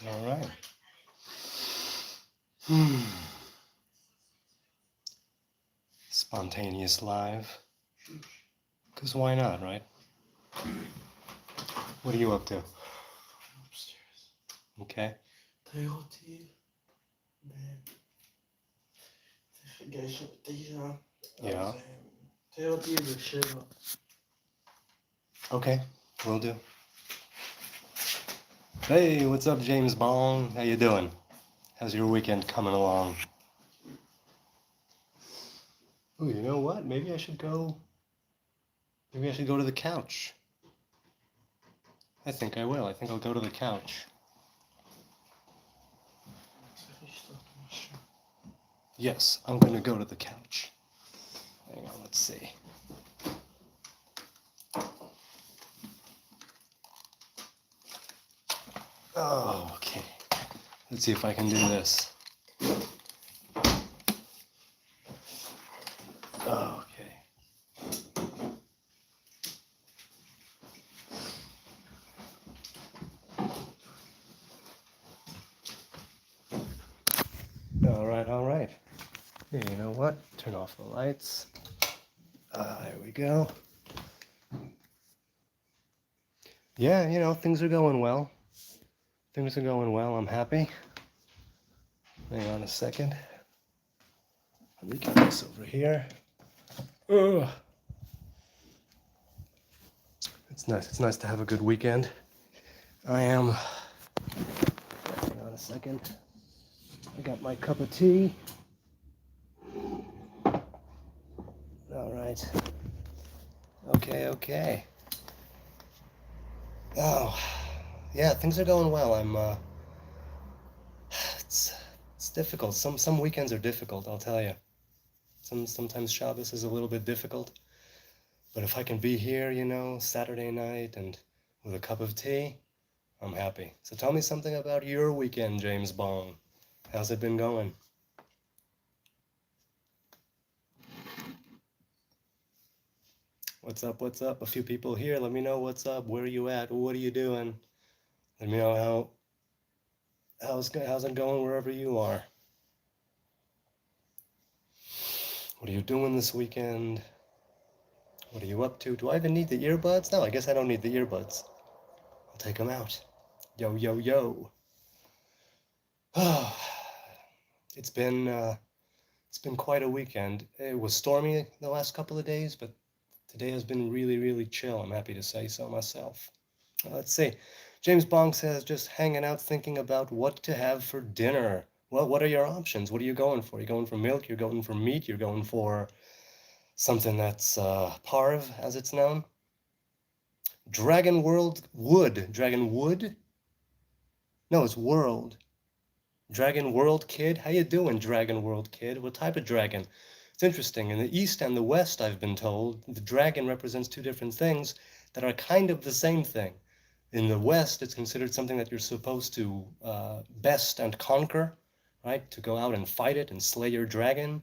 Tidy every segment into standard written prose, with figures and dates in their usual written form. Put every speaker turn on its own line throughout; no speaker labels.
All right. Spontaneous live. Because why not, right? What are you up to?
Upstairs.
Okay.
Toyota. Man. Geisha Tisha.
Yeah.
Toyota is a shiver.
Okay. Will do. Hey, what's up, James Bong? How you doing? How's your weekend coming along? Ooh, you know what? Maybe I should go to the couch. I think I will. I think I'll go to the couch. Yes, I'm gonna go to the couch. Hang on, let's see. Oh, okay. Let's see if I can do this. Okay. All right. Here, you know what? Turn off the lights. There we go. Yeah, you know, things are going well. Things are going well. I'm happy. Hang on a second. Let me get this over here. Ugh. It's nice. It's nice to have a good weekend. I am. Hang on a second. I got my cup of tea. All right. Okay. Oh, yeah, things are going well. It's difficult. Some weekends are difficult, I'll tell you. Sometimes Shabbos is a little bit difficult. But if I can be here, you know, Saturday night and with a cup of tea, I'm happy. So tell me something about your weekend, James Bong. How's it been going? What's up? What's up? A few people here. Let me know what's up. Where are you at? What are you doing? Let me know how's it going wherever you are. What are you doing this weekend? What are you up to? Do I even need the earbuds? No, I guess I don't need the earbuds. I'll take them out. Yo. It's been quite a weekend. It was stormy the last couple of days, but today has been really chill. I'm happy to say so myself. Let's see. James Bong says, just hanging out thinking about what to have for dinner. Well, what are your options? What are you going for? You're going for milk? You're going for meat? You're going for something that's parv, as it's known? Dragon Wood? No, it's World. Dragon World Kid? How you doing, Dragon World Kid? What type of dragon? It's interesting. In the East and the West, I've been told, the dragon represents two different things that are kind of the same thing. In the West, it's considered something that you're supposed to best and conquer, right? To go out and fight it and slay your dragon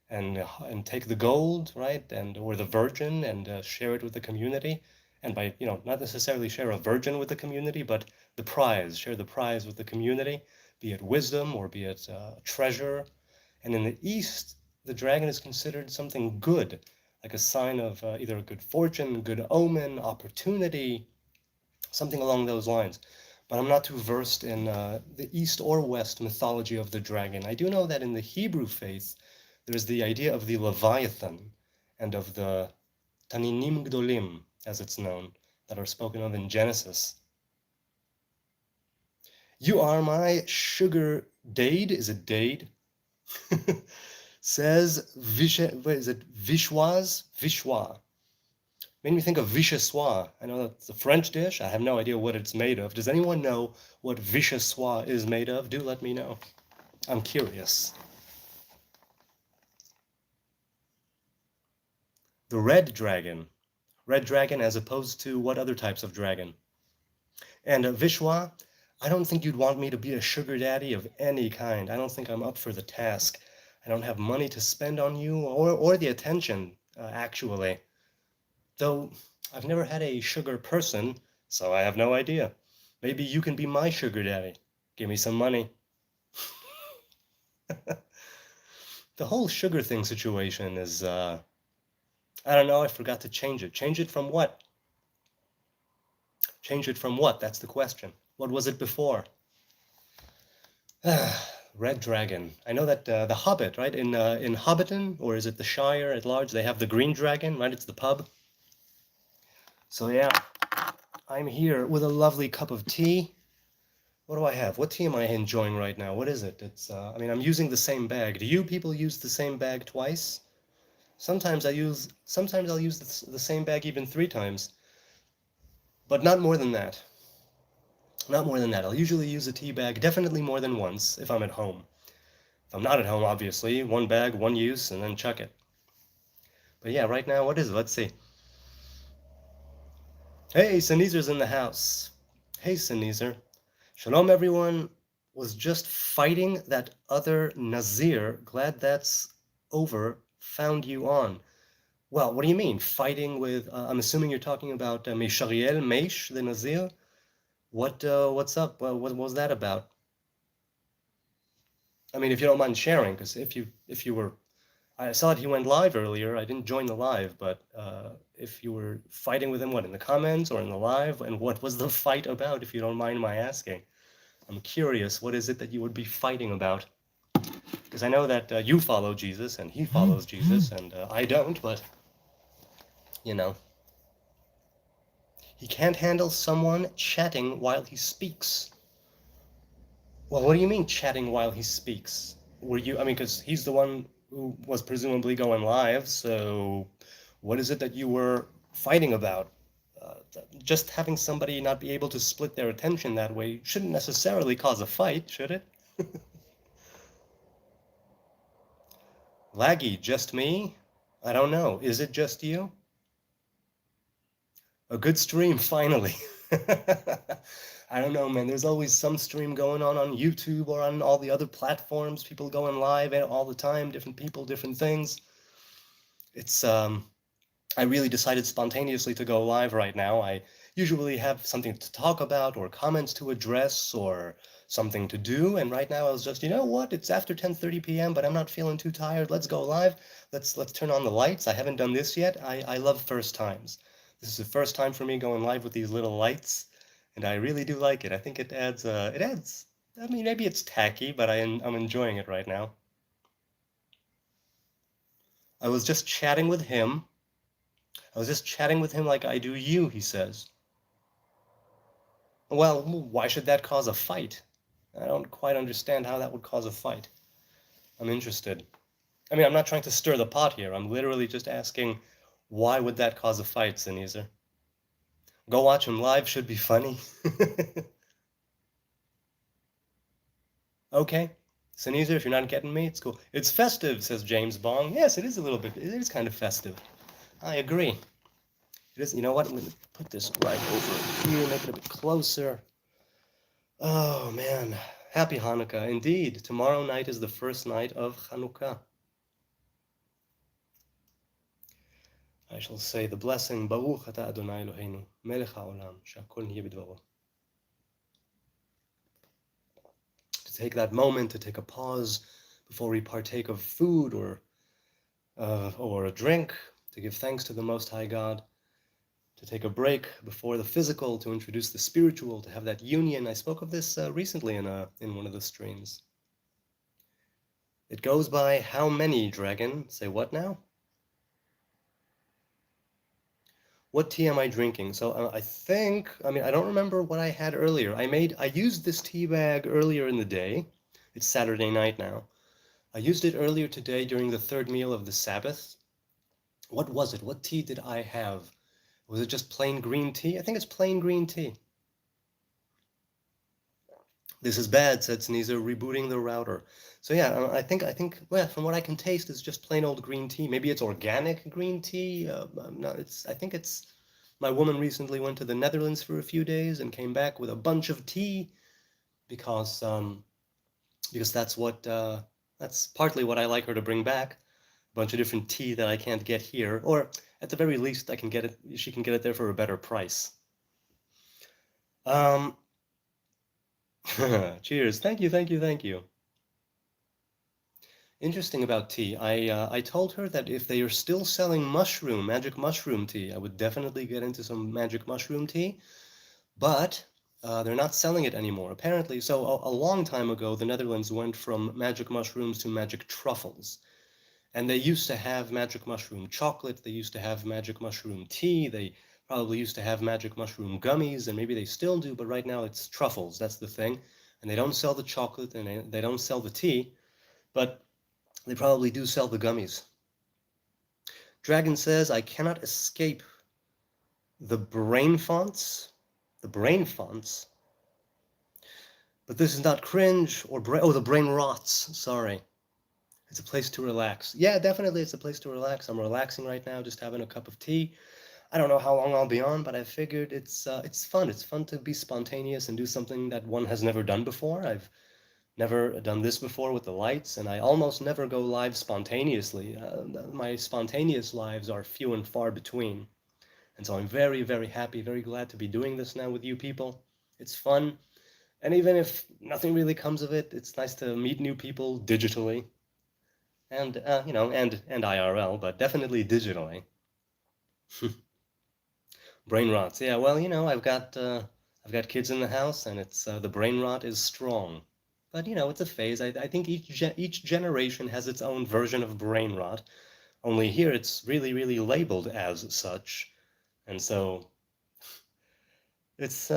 and take the gold, right? Or the virgin and share it with the community. And by, you know, not necessarily share a virgin with the community, but the prize, share the prize with the community, be it wisdom or be it treasure. And in the East, the dragon is considered something good, like a sign of either good fortune, good omen, opportunity, something along those lines. But I'm not too versed in the East or West mythology of the dragon. I do know that in the Hebrew faith, there's the idea of the Leviathan and of the Taninim Gdolim, as it's known, that are spoken of in Genesis. You are my sugar dade. Is it dade? Says Vishwas? Vishwa. Made me think of vichyssoise. I know that's a French dish. I have no idea what it's made of. Does anyone know what vichyssoise is made of? Do let me know. I'm curious. The red dragon. Red dragon as opposed to what other types of dragon? And Vishwa, I don't think you'd want me to be a sugar daddy of any kind. I don't think I'm up for the task. I don't have money to spend on you or the attention, actually. Though I've never had a sugar person, so I have no idea. Maybe you can be my sugar daddy. Give me some money. The whole sugar thing situation is, I don't know, I forgot to change it. Change it from what? Change it from what? That's the question. What was it before? Red Dragon. I know that the Hobbit, right? In Hobbiton, or is it the Shire at large? They have the Green Dragon, right? It's the pub. So yeah, I'm here with a lovely cup of tea. What do I have? What tea am I enjoying right now? What is it? It's I mean, I'm using the same bag. Do you people use the same bag twice? Sometimes I'll use the same bag even 3 times, but not more than that. Not more than that. I'll usually use a tea bag definitely more than once if I'm at home. If I'm not at home, obviously, one bag, one use, and then chuck it. But yeah, right now, what is it? Let's see. Hey, Sanizer's in the house. Hey, Sanizer. Shalom, everyone. Was just fighting that other Nazir. Glad that's over. Found you on. Well, what do you mean? Fighting with, I'm assuming you're talking about Meshariel, Mesh, the Nazir? What's up? What was that about? I mean, if you don't mind sharing, because if you were, I saw that he went live earlier. I didn't join the live, but if you were fighting with him, what, in the comments or in the live, and what was the fight about, if you don't mind my asking? I'm curious, what is it that you would be fighting about? Because I know that you follow Jesus and he follows Jesus, and I don't, but you know, he can't handle someone chatting while he speaks. Well, what do you mean chatting while he speaks? Were you, I mean, because he's the one who was presumably going live, so what is it that you were fighting about? Just having somebody not be able to split their attention that way shouldn't necessarily cause a fight, should it? Laggy, just me? I don't know. Is it just you? A good stream, finally. I don't know, man. There's always some stream going on YouTube or on all the other platforms. People going live all the time, different people, different things. It's I really decided spontaneously to go live right now. I usually have something to talk about or comments to address or something to do, and right now I was just, you know what? It's after 10:30 p.m., but I'm not feeling too tired. Let's go live. Let's turn on the lights. I haven't done this yet. I love first times. This is the first time for me going live with these little lights, and I really do like it. I think it adds I mean, maybe it's tacky, but I'm enjoying it right now. I was just chatting with him. I was just chatting with him like I do you, he says. Well, why should that cause a fight? I don't quite understand how that would cause a fight. I'm interested. I mean, I'm not trying to stir the pot here. I'm literally just asking, why would that cause a fight, Sneezer? Go watch him live, should be funny. Okay. Sneezer, if you're not getting me, it's cool. It's festive, says James Bong. Yes, it is a little bit. It is kind of festive. I agree. It is. You know what? I'm going to put this right over here, make it a bit closer. Oh, man. Happy Hanukkah. Indeed, tomorrow night is the first night of Hanukkah. I shall say the blessing, Baruch atah Adonai Eloheinu, melech haolam, she'akol niyeh b'dvaro. To take that moment, to take a pause before we partake of food or a drink, to give thanks to the Most High God, to take a break before the physical, to introduce the spiritual, to have that union. I spoke of this recently in one of the streams. It goes by how many, Dragon? Say what now? What tea am I drinking? So I mean, I don't remember what I had earlier. I used this tea bag earlier in the day. It's Saturday night now. I used it earlier today during the third meal of the Sabbath. What was it? What tea did I have? Was it just plain green tea? I think it's plain green tea. This is bad, said Sneezer, rebooting the router. So yeah, I think, well, from what I can taste, it's just plain old green tea. Maybe it's organic green tea. No, I think it's, my woman recently went to the Netherlands for a few days and came back with a bunch of tea because that's partly what I like her to bring back. A bunch of different tea that I can't get here, or at the very least, she can get it there for a better price. Cheers. Thank you, thank you, thank you. Interesting about tea. I told her that if they are still selling magic mushroom tea, I would definitely get into some magic mushroom tea. But they're not selling it anymore. Apparently, so a long time ago, the Netherlands went from magic mushrooms to magic truffles. And they used to have magic mushroom chocolate, they used to have magic mushroom tea, they probably used to have magic mushroom gummies, and maybe they still do, but right now it's truffles. That's the thing. And they don't sell the chocolate and they don't sell the tea, but they probably do sell the gummies. Dragon says, I cannot escape the brain fonts. The brain fonts? But this is not cringe or oh, the brain rots. Sorry. It's a place to relax. Yeah, definitely it's a place to relax. I'm relaxing right now, just having a cup of tea. I don't know how long I'll be on, but I figured it's fun. It's fun to be spontaneous and do something that one has never done before. I've never done this before with the lights, and I almost never go live spontaneously. My spontaneous lives are few and far between. And so I'm very, very happy, very glad to be doing this now with you people. It's fun. And even if nothing really comes of it, it's nice to meet new people digitally and and IRL, but definitely digitally. Brain rots. Yeah, well, I've got kids in the house, and it's the brain rot is strong. But it's a phase. I think each generation has its own version of brain rot. Only here it's really, really labeled as such, and so it's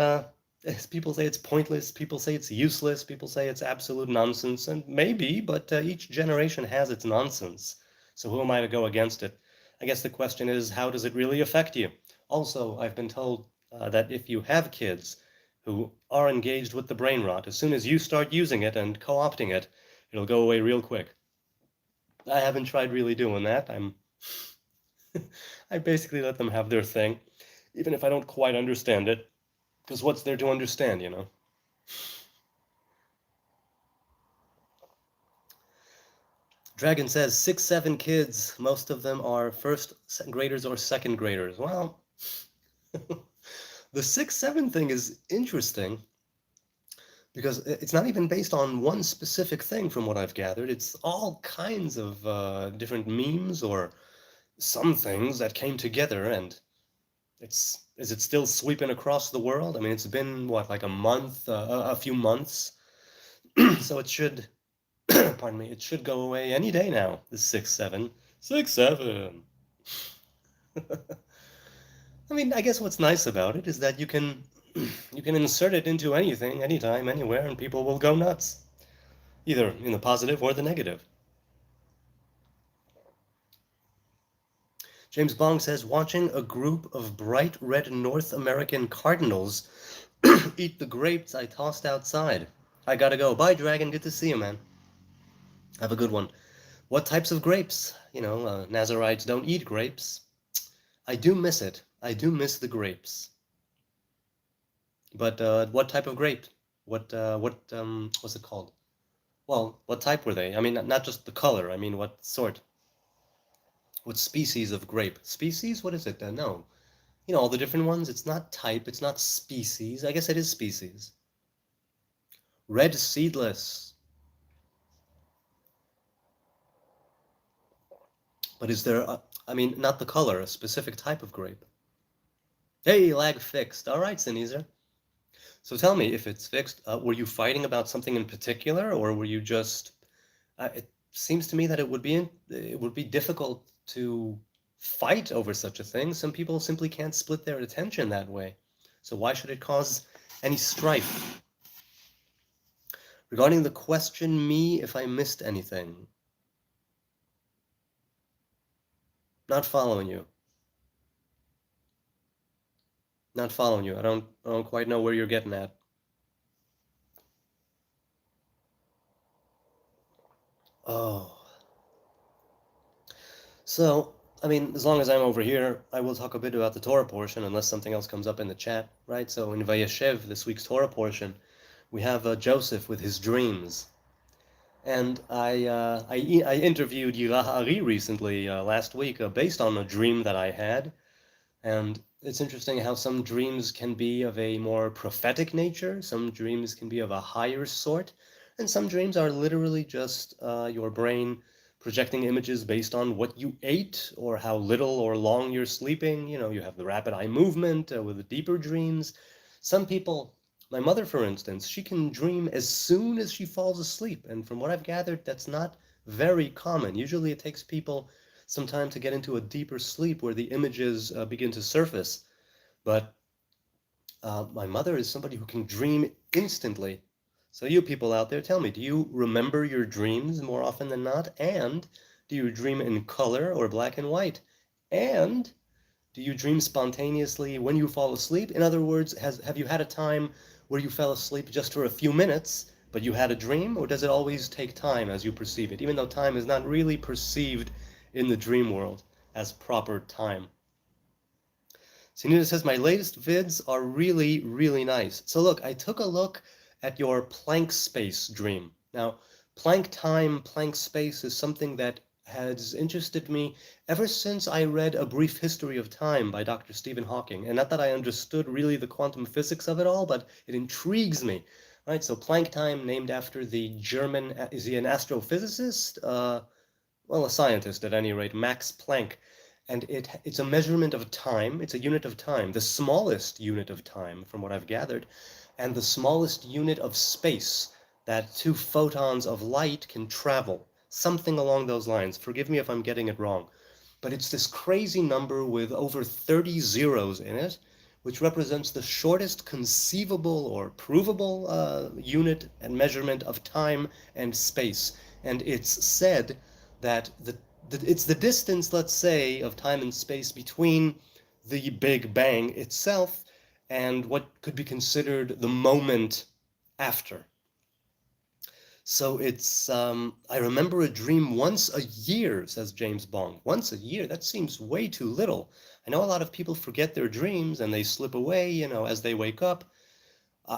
people say it's pointless, people say it's useless, people say it's absolute nonsense, and maybe, but each generation has its nonsense. So who am I to go against it? I guess the question is, how does it really affect you? Also, I've been told that if you have kids who are engaged with the brain rot, as soon as you start using it and co-opting it, it'll go away real quick. I haven't tried really doing that. I basically let them have their thing, even if I don't quite understand it. Because what's there to understand? Dragon says 6, 7 kids. Most of them are first graders or second graders. Well, the 6, 7 thing is interesting because it's not even based on one specific thing from what I've gathered. It's all kinds of different memes or some things that came together, and is it still sweeping across the world? I mean, it's been what, like a month, a few months, so it should, pardon me, it should go away any day now. The 6, 7, 6, 7. I mean, I guess what's nice about it is that you can insert it into anything, anytime, anywhere, and people will go nuts, either in the positive or the negative. James Bong says, watching a group of bright red North American cardinals eat the grapes I tossed outside. I gotta go. Bye, Dragon. Good to see you, man. Have a good one. What types of grapes? Nazarites don't eat grapes. I do miss it. I do miss the grapes. But what type of grape? What's it called? Well, what type were they? I mean, not just the color. I mean, what sort? What species of grape? Species? What is it? No. All the different ones. It's not type. It's not species. I guess it is species. Red seedless. But is there? I mean, not the color. A specific type of grape. Hey, lag fixed. All right, Sneezer. So tell me, if it's fixed, were you fighting about something in particular, or were you just? It seems to me that it would be difficult to fight over such a thing. Some people simply can't split their attention that way. So why should it cause any strife? Regarding the question, me, if I missed anything. Not following you. Not following you. I don't quite know where you're getting at. Oh. So, I mean, as long as I'm over here, I will talk a bit about the Torah portion, unless something else comes up in the chat, right? So in Vayeshev, this week's Torah portion, we have Joseph with his dreams. And I interviewed Yirah Ari recently, last week, based on a dream that I had. And it's interesting how some dreams can be of a more prophetic nature, some dreams can be of a higher sort, and some dreams are literally just your brain projecting images based on what you ate or how little or long you're sleeping. You know, you have the rapid eye movement with the deeper dreams. Some people, my mother, for instance, she can dream as soon as she falls asleep. And from what I've gathered, that's not very common. Usually it takes people some time to get into a deeper sleep where the images begin to surface. But my mother is somebody who can dream instantly. So you people out there, tell me, do you remember your dreams more often than not? And do you dream in color or black and white? And do you dream spontaneously when you fall asleep? In other words, have you had a time where you fell asleep just for a few minutes, but you had a dream? Or does it always take time as you perceive it, even though time is not really perceived in the dream world as proper time? Sunita says, my latest vids are really, really nice. So look, I took a look at your Planck space dream. Now, Planck time, Planck space is something that has interested me ever since I read A Brief History of Time by Dr. Stephen Hawking. And not that I understood really the quantum physics of it all, but it intrigues me. Right, so Planck time, named after the German, is he an astrophysicist? Well, a scientist at any rate, Max Planck. And it's a measurement of time. It's a unit of time, the smallest unit of time, from what I've gathered, and the smallest unit of space that two photons of light can travel. Something along those lines. Forgive me if I'm getting it wrong. But it's this crazy number with over 30 zeros in it, which represents the shortest conceivable or provable unit and measurement of time and space. And it's said that it's the distance, let's say, of time and space between the Big Bang itself and what could be considered the moment after. So I remember a dream once a year, says James Bong. Once a year? That seems way too little. I know a lot of people forget their dreams and they slip away, as they wake up.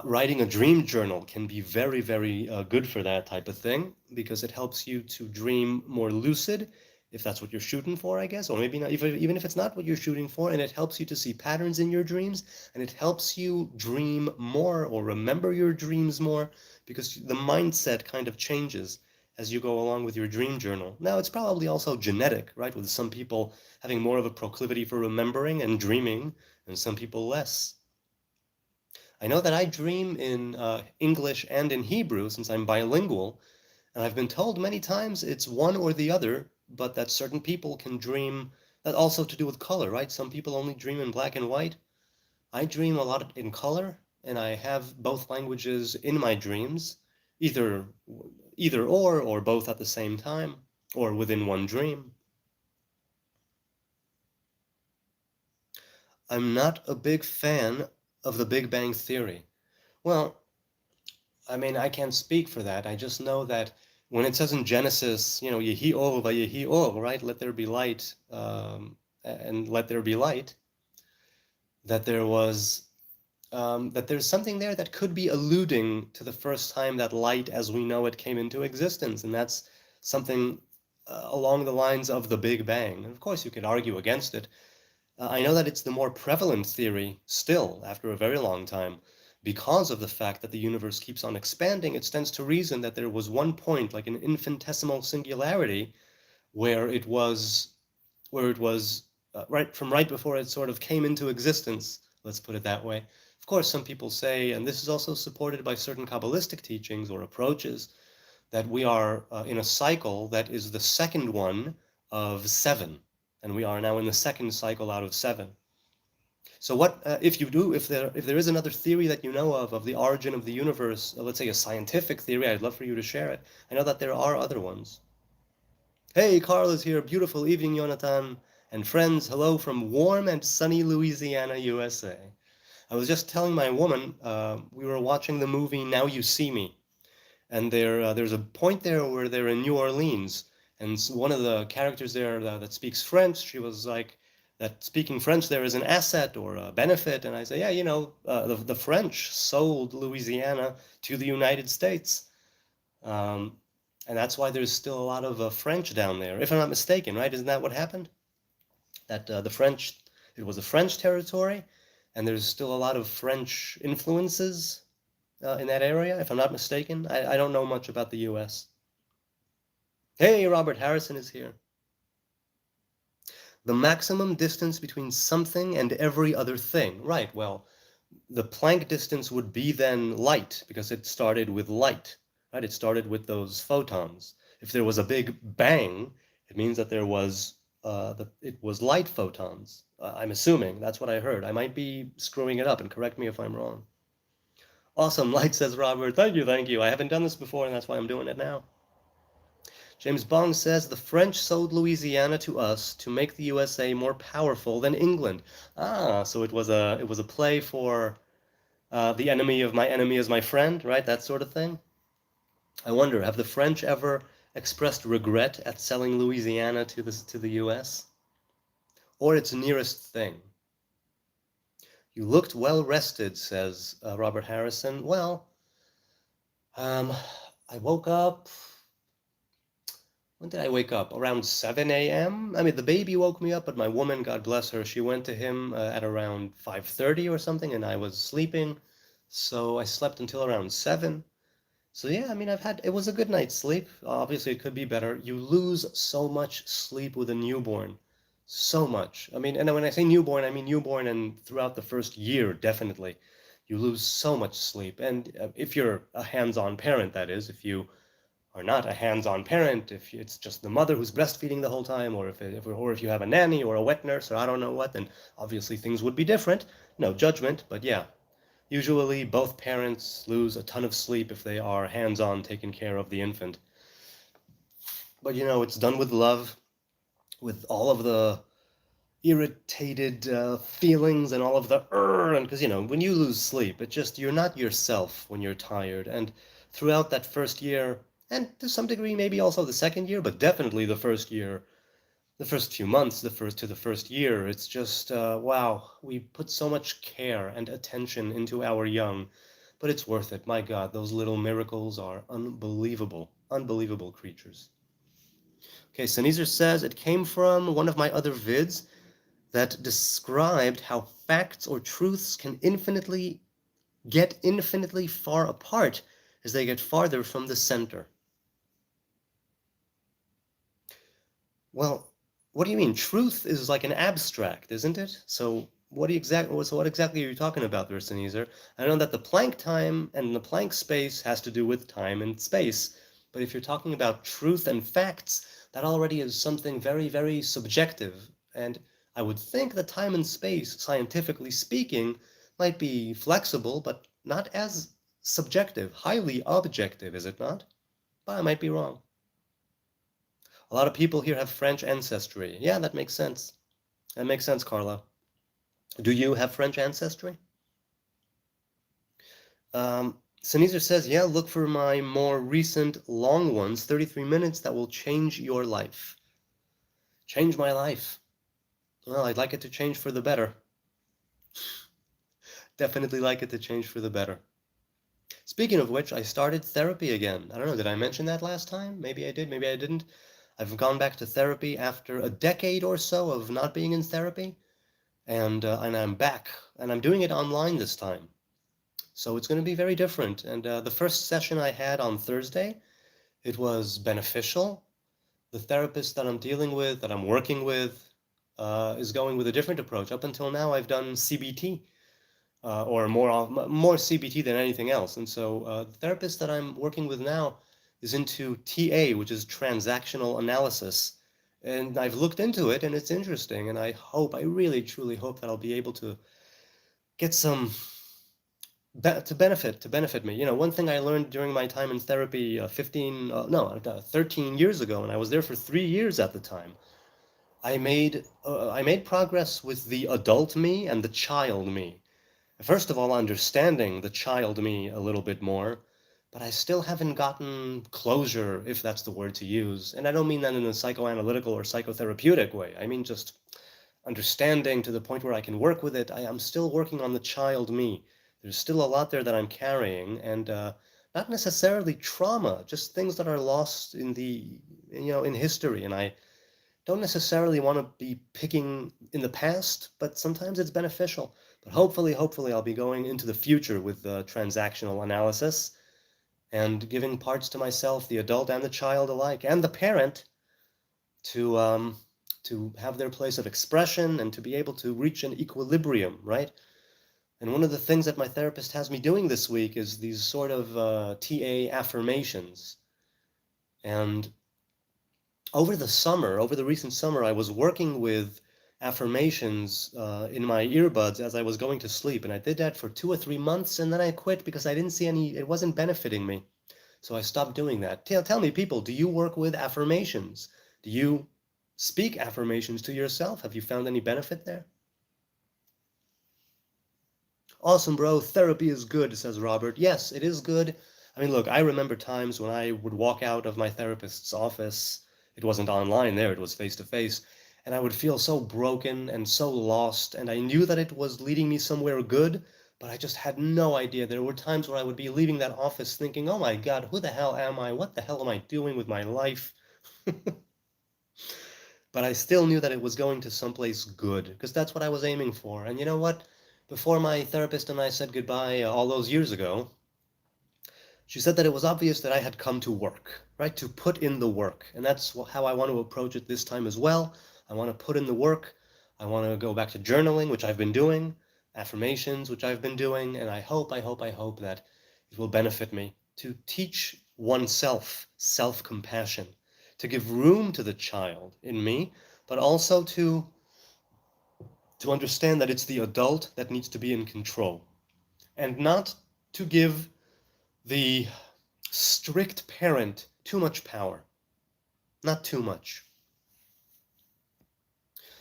Writing a dream journal can be very, very good for that type of thing because it helps you to dream more lucid, if that's what you're shooting for, I guess, or maybe not, even if it's not what you're shooting for, and it helps you to see patterns in your dreams, and it helps you dream more or remember your dreams more because the mindset kind of changes as you go along with your dream journal. Now, it's probably also genetic, right, with some people having more of a proclivity for remembering and dreaming, and some people less. I know that I dream in English and in Hebrew since I'm bilingual, and I've been told many times it's one or the other, but that certain people can dream. That also to do with color, right? Some people only dream in black and white. I dream a lot in color, and I have both languages in my dreams, either either or both at the same time, or within one dream. I'm not a big fan of the Big Bang Theory. Well, I mean, I can't speak for that. I just know that when it says in Genesis, Yehi or Yehi or, right? Let there be light, and let there be light, that that there's something there that could be alluding to the first time that light as we know it came into existence. And that's something along the lines of the Big Bang. And of course, you could argue against it. I know that it's the more prevalent theory still after a very long time. Because of the fact that the universe keeps on expanding, it stands to reason that there was one point, like an infinitesimal singularity, where it was right before it sort of came into existence. Let's put it that way. Of course, some people say, and this is also supported by certain Kabbalistic teachings or approaches, that we are in a cycle that is the second one of seven, and we are now in the second cycle out of seven. So what if there is another theory that you know of the origin of the universe, let's say a scientific theory, I'd love for you to share it. I know that there are other ones. Hey, Carl is here. Beautiful evening, Jonathan and friends. Hello from warm and sunny Louisiana, USA. I was just telling my woman we were watching the movie Now You See Me, and there's a point there where they're in New Orleans, and one of the characters there that speaks French, she was like, that speaking French there is an asset or a benefit, and I say, yeah, the French sold Louisiana to the United States, um, and that's why there's still a lot of French down there, if I'm not mistaken, right? Isn't that what happened? That the French It was a French territory, and there's still a lot of French influences in that area, if I'm not mistaken. I don't know much about the U.S. Hey, Robert Harrison is here. The maximum distance between something and every other thing. Right, well, the Planck distance would be then light, because it started with light, right? It started with those photons. If there was a big bang, it means that it was light photons. I'm assuming that's what I heard. I might be screwing it up, and correct me if I'm wrong. Awesome, light, says Robert. Thank you, thank you. I haven't done this before, and that's why I'm doing it now. James Bong says the French sold Louisiana to us to make the USA more powerful than England. Ah, so it was a play for the enemy of my enemy is my friend, right? That sort of thing. I wonder, have the French ever expressed regret at selling Louisiana to the U.S. or its nearest thing? You looked well rested, says Robert Harrison. Well, um, I woke up. When did I wake up? Around 7 a.m. I mean, the baby woke me up, but my woman, God bless her, she went to him at around 5:30 or something, and I was sleeping, so I slept until around 7. So yeah, I mean, it was a good night's sleep. Obviously, it could be better. You lose so much sleep with a newborn. So much. I mean, and when I say newborn, I mean newborn and throughout the first year, definitely. You lose so much sleep. And if you're a hands-on parent, that is, if you are not a hands-on parent, if it's just the mother who's breastfeeding the whole time, or if you have a nanny or a wet nurse or I don't know what, then obviously things would be different. No judgment, but yeah, usually both parents lose a ton of sleep if they are hands-on taking care of the infant. But it's done with love, with all of the irritated feelings and all of the and because when you lose sleep, you're not yourself when you're tired. And throughout that first year, and to some degree maybe also the second year, but definitely the first year, the first few months, the first year, it's just wow, we put so much care and attention into our young, but it's worth it. My God, those little miracles are unbelievable, unbelievable creatures. Okay, Sneezer says it came from one of my other vids that described how facts or truths can get infinitely far apart as they get farther from the center. Well, what do you mean? Truth is like an abstract, isn't it? So what exactly are you talking about there, Sneezer? I know that the Planck time and the Planck space has to do with time and space, but if you're talking about truth and facts, that already is something very, very subjective. And I would think that time and space, scientifically speaking, might be flexible, but not as subjective, highly objective, is it not? But I might be wrong. A lot of people here have French ancestry. Yeah, that makes sense. That makes sense, Carla. Do you have French ancestry? Sneezer says, yeah, look for my more recent long ones, 33 minutes, that will change your life. Change my life. Well, I'd like it to change for the better. Definitely like it to change for the better. Speaking of which, I started therapy again. I don't know, did I mention that last time? Maybe I did, maybe I didn't. I've gone back to therapy after a decade or so of not being in therapy, and I'm back, and I'm doing it online this time. So it's going to be very different. And the first session I had on Thursday, it was beneficial. The therapist that I'm dealing with, that I'm working with, is going with a different approach. Up until now, I've done CBT, or more CBT than anything else. And so the therapist that I'm working with now is into TA, which is transactional analysis. And I've looked into it, and it's interesting. And I really, truly hope that I'll be able to get some to benefit me. One thing I learned during my time in therapy 13 years ago, and I was there for 3 years at the time. I made progress with the adult me and the child me. First of all, understanding the child me a little bit more, but I still haven't gotten closure, if that's the word to use. And I don't mean that in a psychoanalytical or psychotherapeutic way. I mean just understanding to the point where I can work with it. I am still working on the child me. There's still a lot there that I'm carrying, and not necessarily trauma, just things that are lost in history. And don't necessarily want to be picking in the past, but sometimes it's beneficial. But hopefully, I'll be going into the future with transactional analysis and giving parts to myself, the adult and the child alike, and the parent to have their place of expression and to be able to reach an equilibrium, right? And one of the things that my therapist has me doing this week is these sort of TA affirmations. And over the recent summer, I was working with affirmations in my earbuds as I was going to sleep. And I did that for 2 or 3 months, and then I quit because I didn't see it wasn't benefiting me. So I stopped doing that. Tell me, people, do you work with affirmations? Do you speak affirmations to yourself? Have you found any benefit there? Awesome, bro. Therapy is good, says Robert. Yes, it is good. I mean, look, I remember times when I would walk out of my therapist's office. It wasn't online there, it was face to face. And I would feel so broken and so lost. And I knew that it was leading me somewhere good, but I just had no idea. There were times where I would be leaving that office thinking, oh my God, who the hell am I? What the hell am I doing with my life? But I still knew that it was going to someplace good because that's what I was aiming for. And you know what? Before my therapist and I said goodbye all those years ago, she said that it was obvious that I had come to work, right? To put in the work. And that's how I want to approach it this time as well. I want to put in the work. I want to go back to journaling, which I've been doing, affirmations, which I've been doing, and I hope that it will benefit me to teach oneself self-compassion, to give room to the child in me, but also to understand that it's the adult that needs to be in control and not to give the strict parent too much power. Not too much.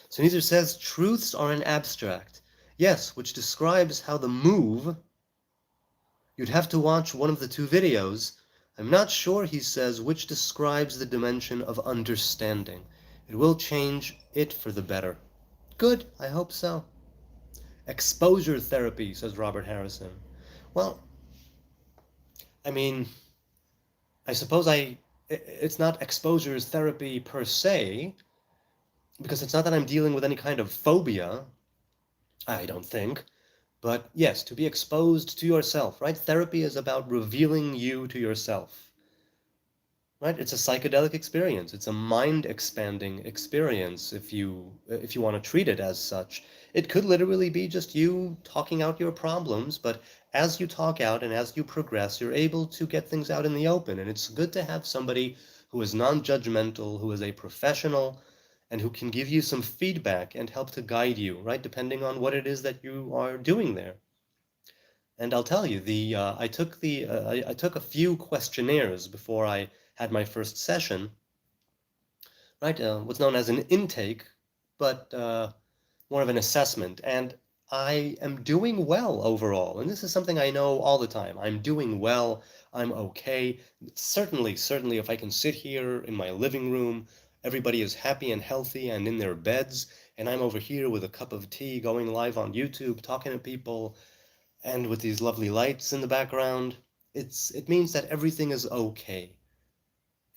So Nietzsche says truths are an abstract. Yes, which describes how the move, you'd have to watch one of the two videos. I'm not sure, he says, which describes the dimension of understanding. It will change it for the better. Good, I hope so. Exposure therapy, says Robert Harrison. Well, I mean, I suppose it's not exposure therapy per se, because it's not that I'm dealing with any kind of phobia, I don't think. But yes, to be exposed to yourself, right? Therapy is about revealing you to yourself, right? It's a psychedelic experience. It's a mind expanding experience if you want to treat it as such. It could literally be just you talking out your problems, but as you talk out and as you progress, you're able to get things out in the open. And it's good to have somebody who is non-judgmental, who is a professional, and who can give you some feedback and help to guide you, right? Depending on what it is that you are doing there. And I'll tell you, I took a few questionnaires before I had my first session, right? What's known as an intake, but more of an assessment. And I am doing well overall. And this is something I know all the time. I'm doing well. I'm okay. Certainly, if I can sit here in my living room, everybody is happy and healthy and in their beds, and I'm over here with a cup of tea going live on YouTube, talking to people, and with these lovely lights in the background, it means that everything is okay.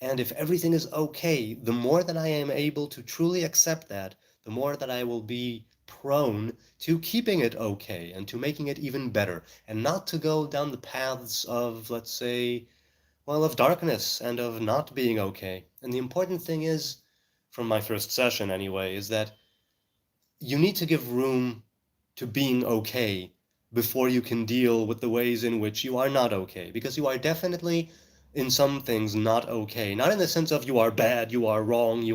And if everything is okay, the more that I am able to truly accept that, the more that I will be prone to keeping it okay and to making it even better, and not to go down the paths of, let's say, well, of darkness and of not being okay. And the important thing is, from my first session anyway, is that you need to give room to being okay before you can deal with the ways in which you are not okay. Because you are definitely, in some things, not okay. Not in the sense of you are bad, you are wrong,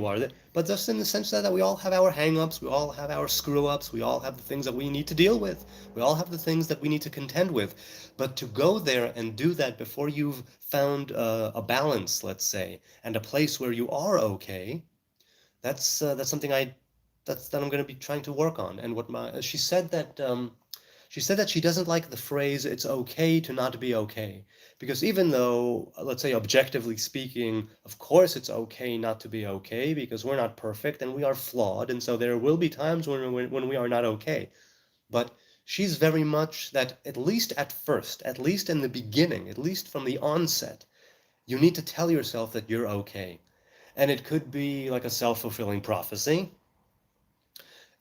but just in the sense that we all have our hang-ups, we all have our screw-ups, we all have the things that we need to deal with. We all have the things that we need to contend with. But to go there and do that before you've found a balance, let's say, and a place where you are okay, that's something that I'm going to be trying to work on. And what my she said that she doesn't like the phrase "it's okay to not be okay," because even though, let's say, objectively speaking, of course it's okay not to be okay because we're not perfect and we are flawed, and so there will be times when we are not okay. But she's very much that, at least at first, at least in the beginning, at least from the onset, you need to tell yourself that you're okay. And it could be like a self-fulfilling prophecy,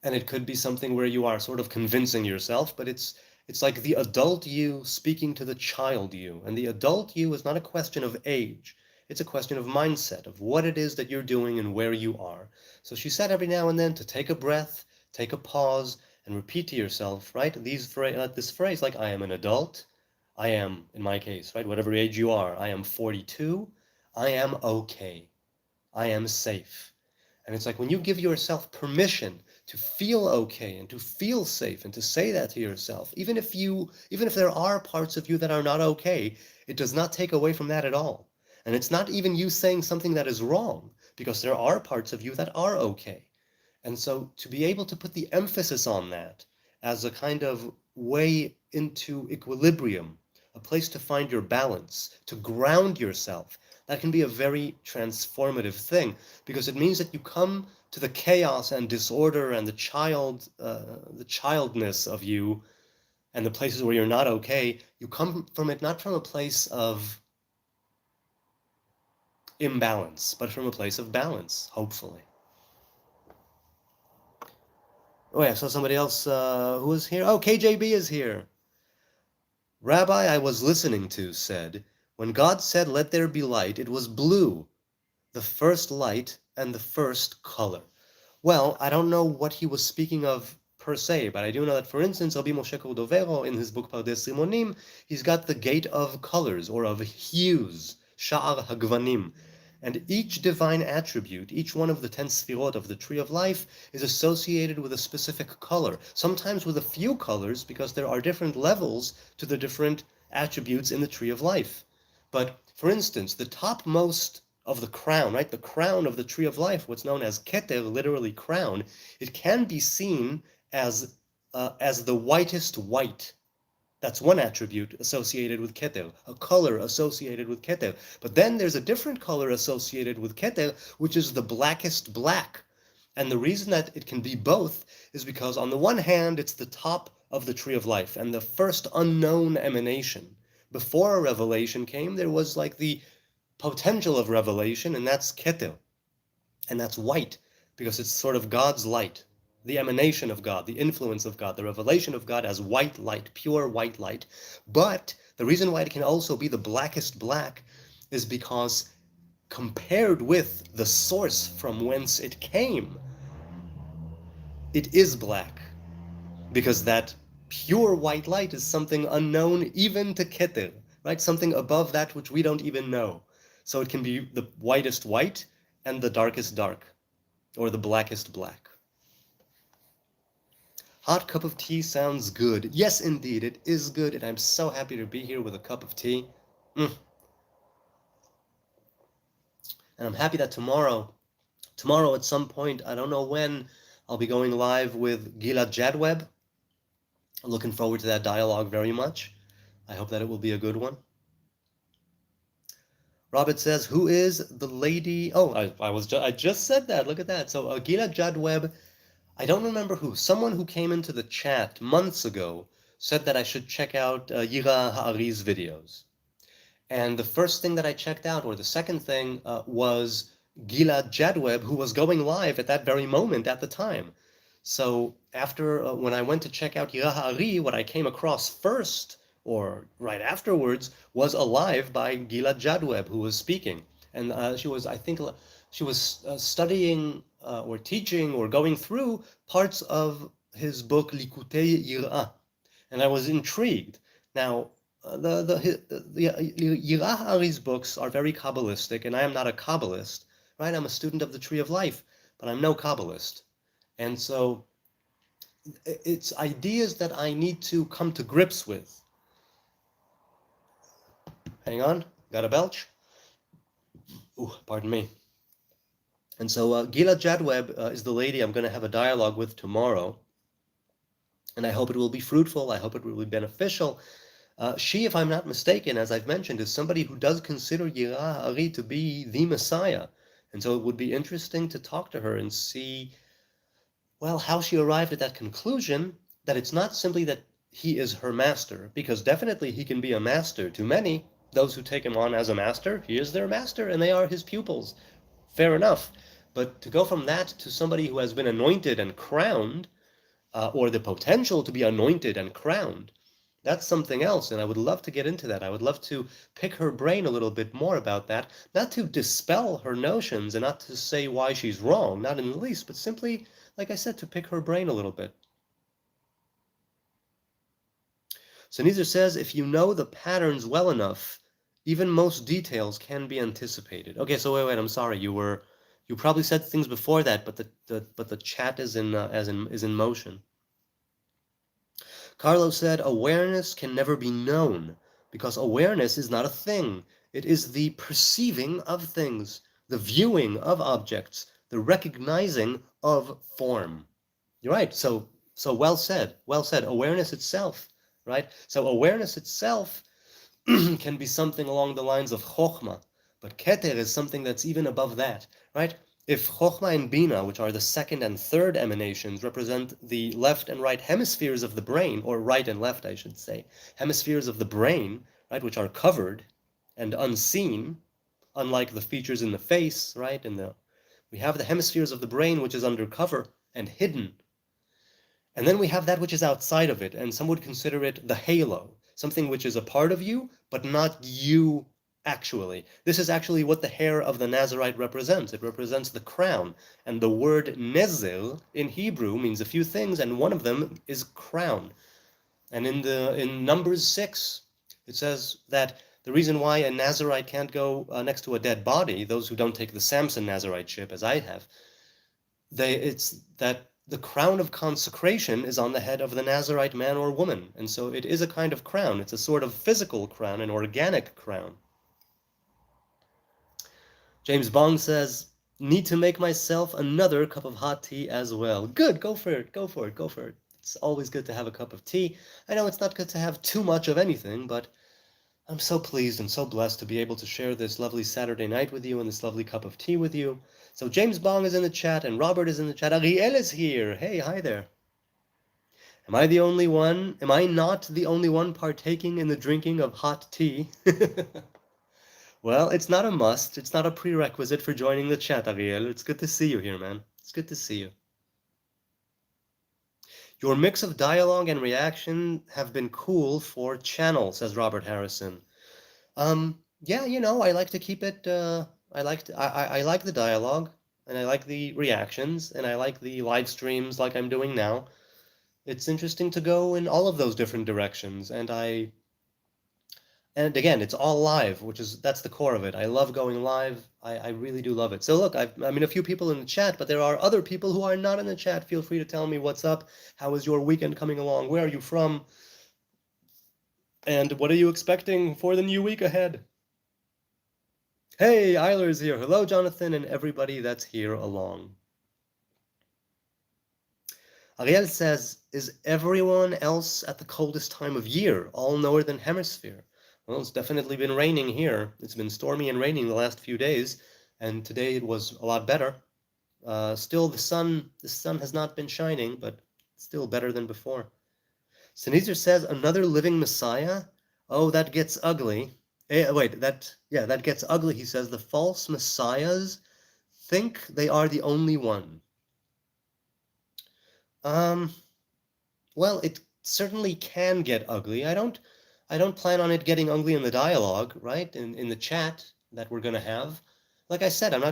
and it could be something where you are sort of convincing yourself, but it's like the adult you speaking to the child you. And the adult you is not a question of age. It's a question of mindset, of what it is that you're doing and where you are. So she said every now and then to take a breath, take a pause, and repeat to yourself, right? This phrase, like, I am an adult. I am, in my case, right, whatever age you are, I am 42. I am okay. I am safe. And it's like when you give yourself permission to feel okay and to feel safe and to say that to yourself, even if there are parts of you that are not okay, it does not take away from that at all. And it's not even you saying something that is wrong, because there are parts of you that are okay. And so to be able to put the emphasis on that as a kind of way into equilibrium, a place to find your balance, to ground yourself, that can be a very transformative thing, because it means that you come to the chaos and disorder and the childness of you and the places where you're not okay. You come from it not from a place of imbalance, but from a place of balance, hopefully. Oh, yeah, I saw somebody else who is here. Oh, KJB is here. Rabbi I was listening to said, when God said, let there be light, it was blue, the first light and the first color. Well, I don't know what he was speaking of per se, but I do know that, for instance, Rabbi Moshe Cordovero, in his book Pardes Simonim, he's got the gate of colors, or of hues, Sha'ar Hagvanim. And each divine attribute, each one of the 10 sfirot of the tree of life, is associated with a specific color, sometimes with a few colors, because there are different levels to the different attributes in the tree of life. But, for instance, the topmost of the crown, right? The crown of the tree of life, what's known as keter, literally crown, it can be seen as the whitest white. That's one attribute associated with keter, a color associated with keter. But then there's a different color associated with keter, which is the blackest black. And the reason that it can be both is because on the one hand, it's the top of the tree of life and the first unknown emanation. Before a revelation came, there was like the potential of revelation, and that's keter, and that's white, because it's sort of God's light, the emanation of God, the influence of God, the revelation of God as white light, pure white light. But the reason why it can also be the blackest black is because compared with the source from whence it came, it is black, because that pure white light is something unknown even to Keter, right? Something above that which we don't even know. So it can be the whitest white and the darkest dark, or the blackest black. Hot cup of tea sounds good. Yes, indeed, it is good, and I'm so happy to be here with a cup of tea. And I'm happy that tomorrow at some point, I don't know when, I'll be going live with Gilad Jadweb. Looking forward to that dialogue very much. I hope that it will be a good one. Robert says, who is the lady? Oh, I just said that. Look at that. So Gilad Jadweb, I don't remember who. Someone who came into the chat months ago said that I should check out Yira Ha'ari's videos. And the first thing that I checked out, or the second thing, was Gilad Jadweb, who was going live at that very moment at the time. So after, when I went to check out Yira Ha'ari, what I came across first, or right afterwards, was a live by Gilad Jadweb, who was speaking. And she was, I think, she was studying or teaching or going through parts of his book Likutei Yirah. And I was intrigued. Now, the Yira Ha'ari's books are very Kabbalistic, and I am not a Kabbalist, right? I'm a student of the Tree of Life, but I'm no Kabbalist. And so it's ideas that I need to come to grips with. Hang on, got a belch? Ooh, pardon me. And so Gilad Jadweb is the lady I'm going to have a dialogue with tomorrow. And I hope it will be fruitful. I hope it will be beneficial. She, if I'm not mistaken, as I've mentioned, is somebody who does consider Yira Ha'ari to be the Messiah. And so it would be interesting to talk to her and see, well, how she arrived at that conclusion, that it's not simply that he is her master, because definitely he can be a master to many. Those who take him on as a master, he is their master, and they are his pupils. Fair enough. But to go from that to somebody who has been anointed and crowned, or the potential to be anointed and crowned, that's something else. And I would love to get into that. I would love to pick her brain a little bit more about that, not to dispel her notions and not to say why she's wrong, not in the least, but simply, like I said, to pick her brain a little bit. So Neither says, if you know the patterns well enough, even most details can be anticipated. Okay, so wait, I'm sorry. You probably said things before that, but the chat is in motion. Carlo said, awareness can never be known because awareness is not a thing. It is the perceiving of things, the viewing of objects, the recognizing of form. You're right. So well said. Well said. Awareness itself, right? So awareness itself can be something along the lines of chokhmah, but keter is something that's even above that, right? If chokhmah and bina, which are the second and third emanations, represent the left and right hemispheres of the brain, or right and left, I should say, hemispheres of the brain, right, which are covered and unseen, unlike the features in the face, right? We have the hemispheres of the brain which is undercover and hidden, and then we have that which is outside of it, and some would consider it the halo, something which is a part of you, but not you actually. This is actually what the hair of the Nazarite represents. It represents the crown, and the word nezel in Hebrew means a few things, and one of them is crown. And in Numbers 6, it says that the reason why a Nazarite can't go next to a dead body, those who don't take the Samson Nazariteship as I have, it's that the crown of consecration is on the head of the Nazarite man or woman. And so it is a kind of crown. It's a sort of physical crown, an organic crown. James Bong says, need to make myself another cup of hot tea as well. Good, go for it, go for it, go for it. It's always good to have a cup of tea. I know it's not good to have too much of anything, but I'm so pleased and so blessed to be able to share this lovely Saturday night with you and this lovely cup of tea with you. So James Bong is in the chat and Robert is in the chat. Ariel is here. Hey, hi there. Am I the only one? Am I not the only one partaking in the drinking of hot tea? Well, it's not a must. It's not a prerequisite for joining the chat, Ariel. It's good to see you here, man. It's good to see you. Your mix of dialogue and reaction have been cool for channel, says Robert Harrison. Yeah, I like to keep it. I like the dialogue, and I like the reactions, and I like the live streams like I'm doing now. It's interesting to go in all of those different directions, and again, it's all live, that's the core of it. I love going live. I really do love it. So look, I mean, a few people in the chat, but there are other people who are not in the chat. Feel free to tell me what's up. How is your weekend coming along? Where are you from? And what are you expecting for the new week ahead? Hey, Eiler's here. Hello, Jonathan, and everybody that's here along. Ariel says, is everyone else at the coldest time of year, all northern hemisphere? Well, it's definitely been raining here. It's been stormy and raining the last few days, and today it was a lot better. Still, the sun has not been shining, but still better than before. Sneezer says, another living Messiah? Oh, that gets ugly. That gets ugly, he says. The false messiahs think they are the only one. Well, it certainly can get ugly. I don't plan on it getting ugly in the dialogue, right? In the chat that we're gonna have. Like I said, I'm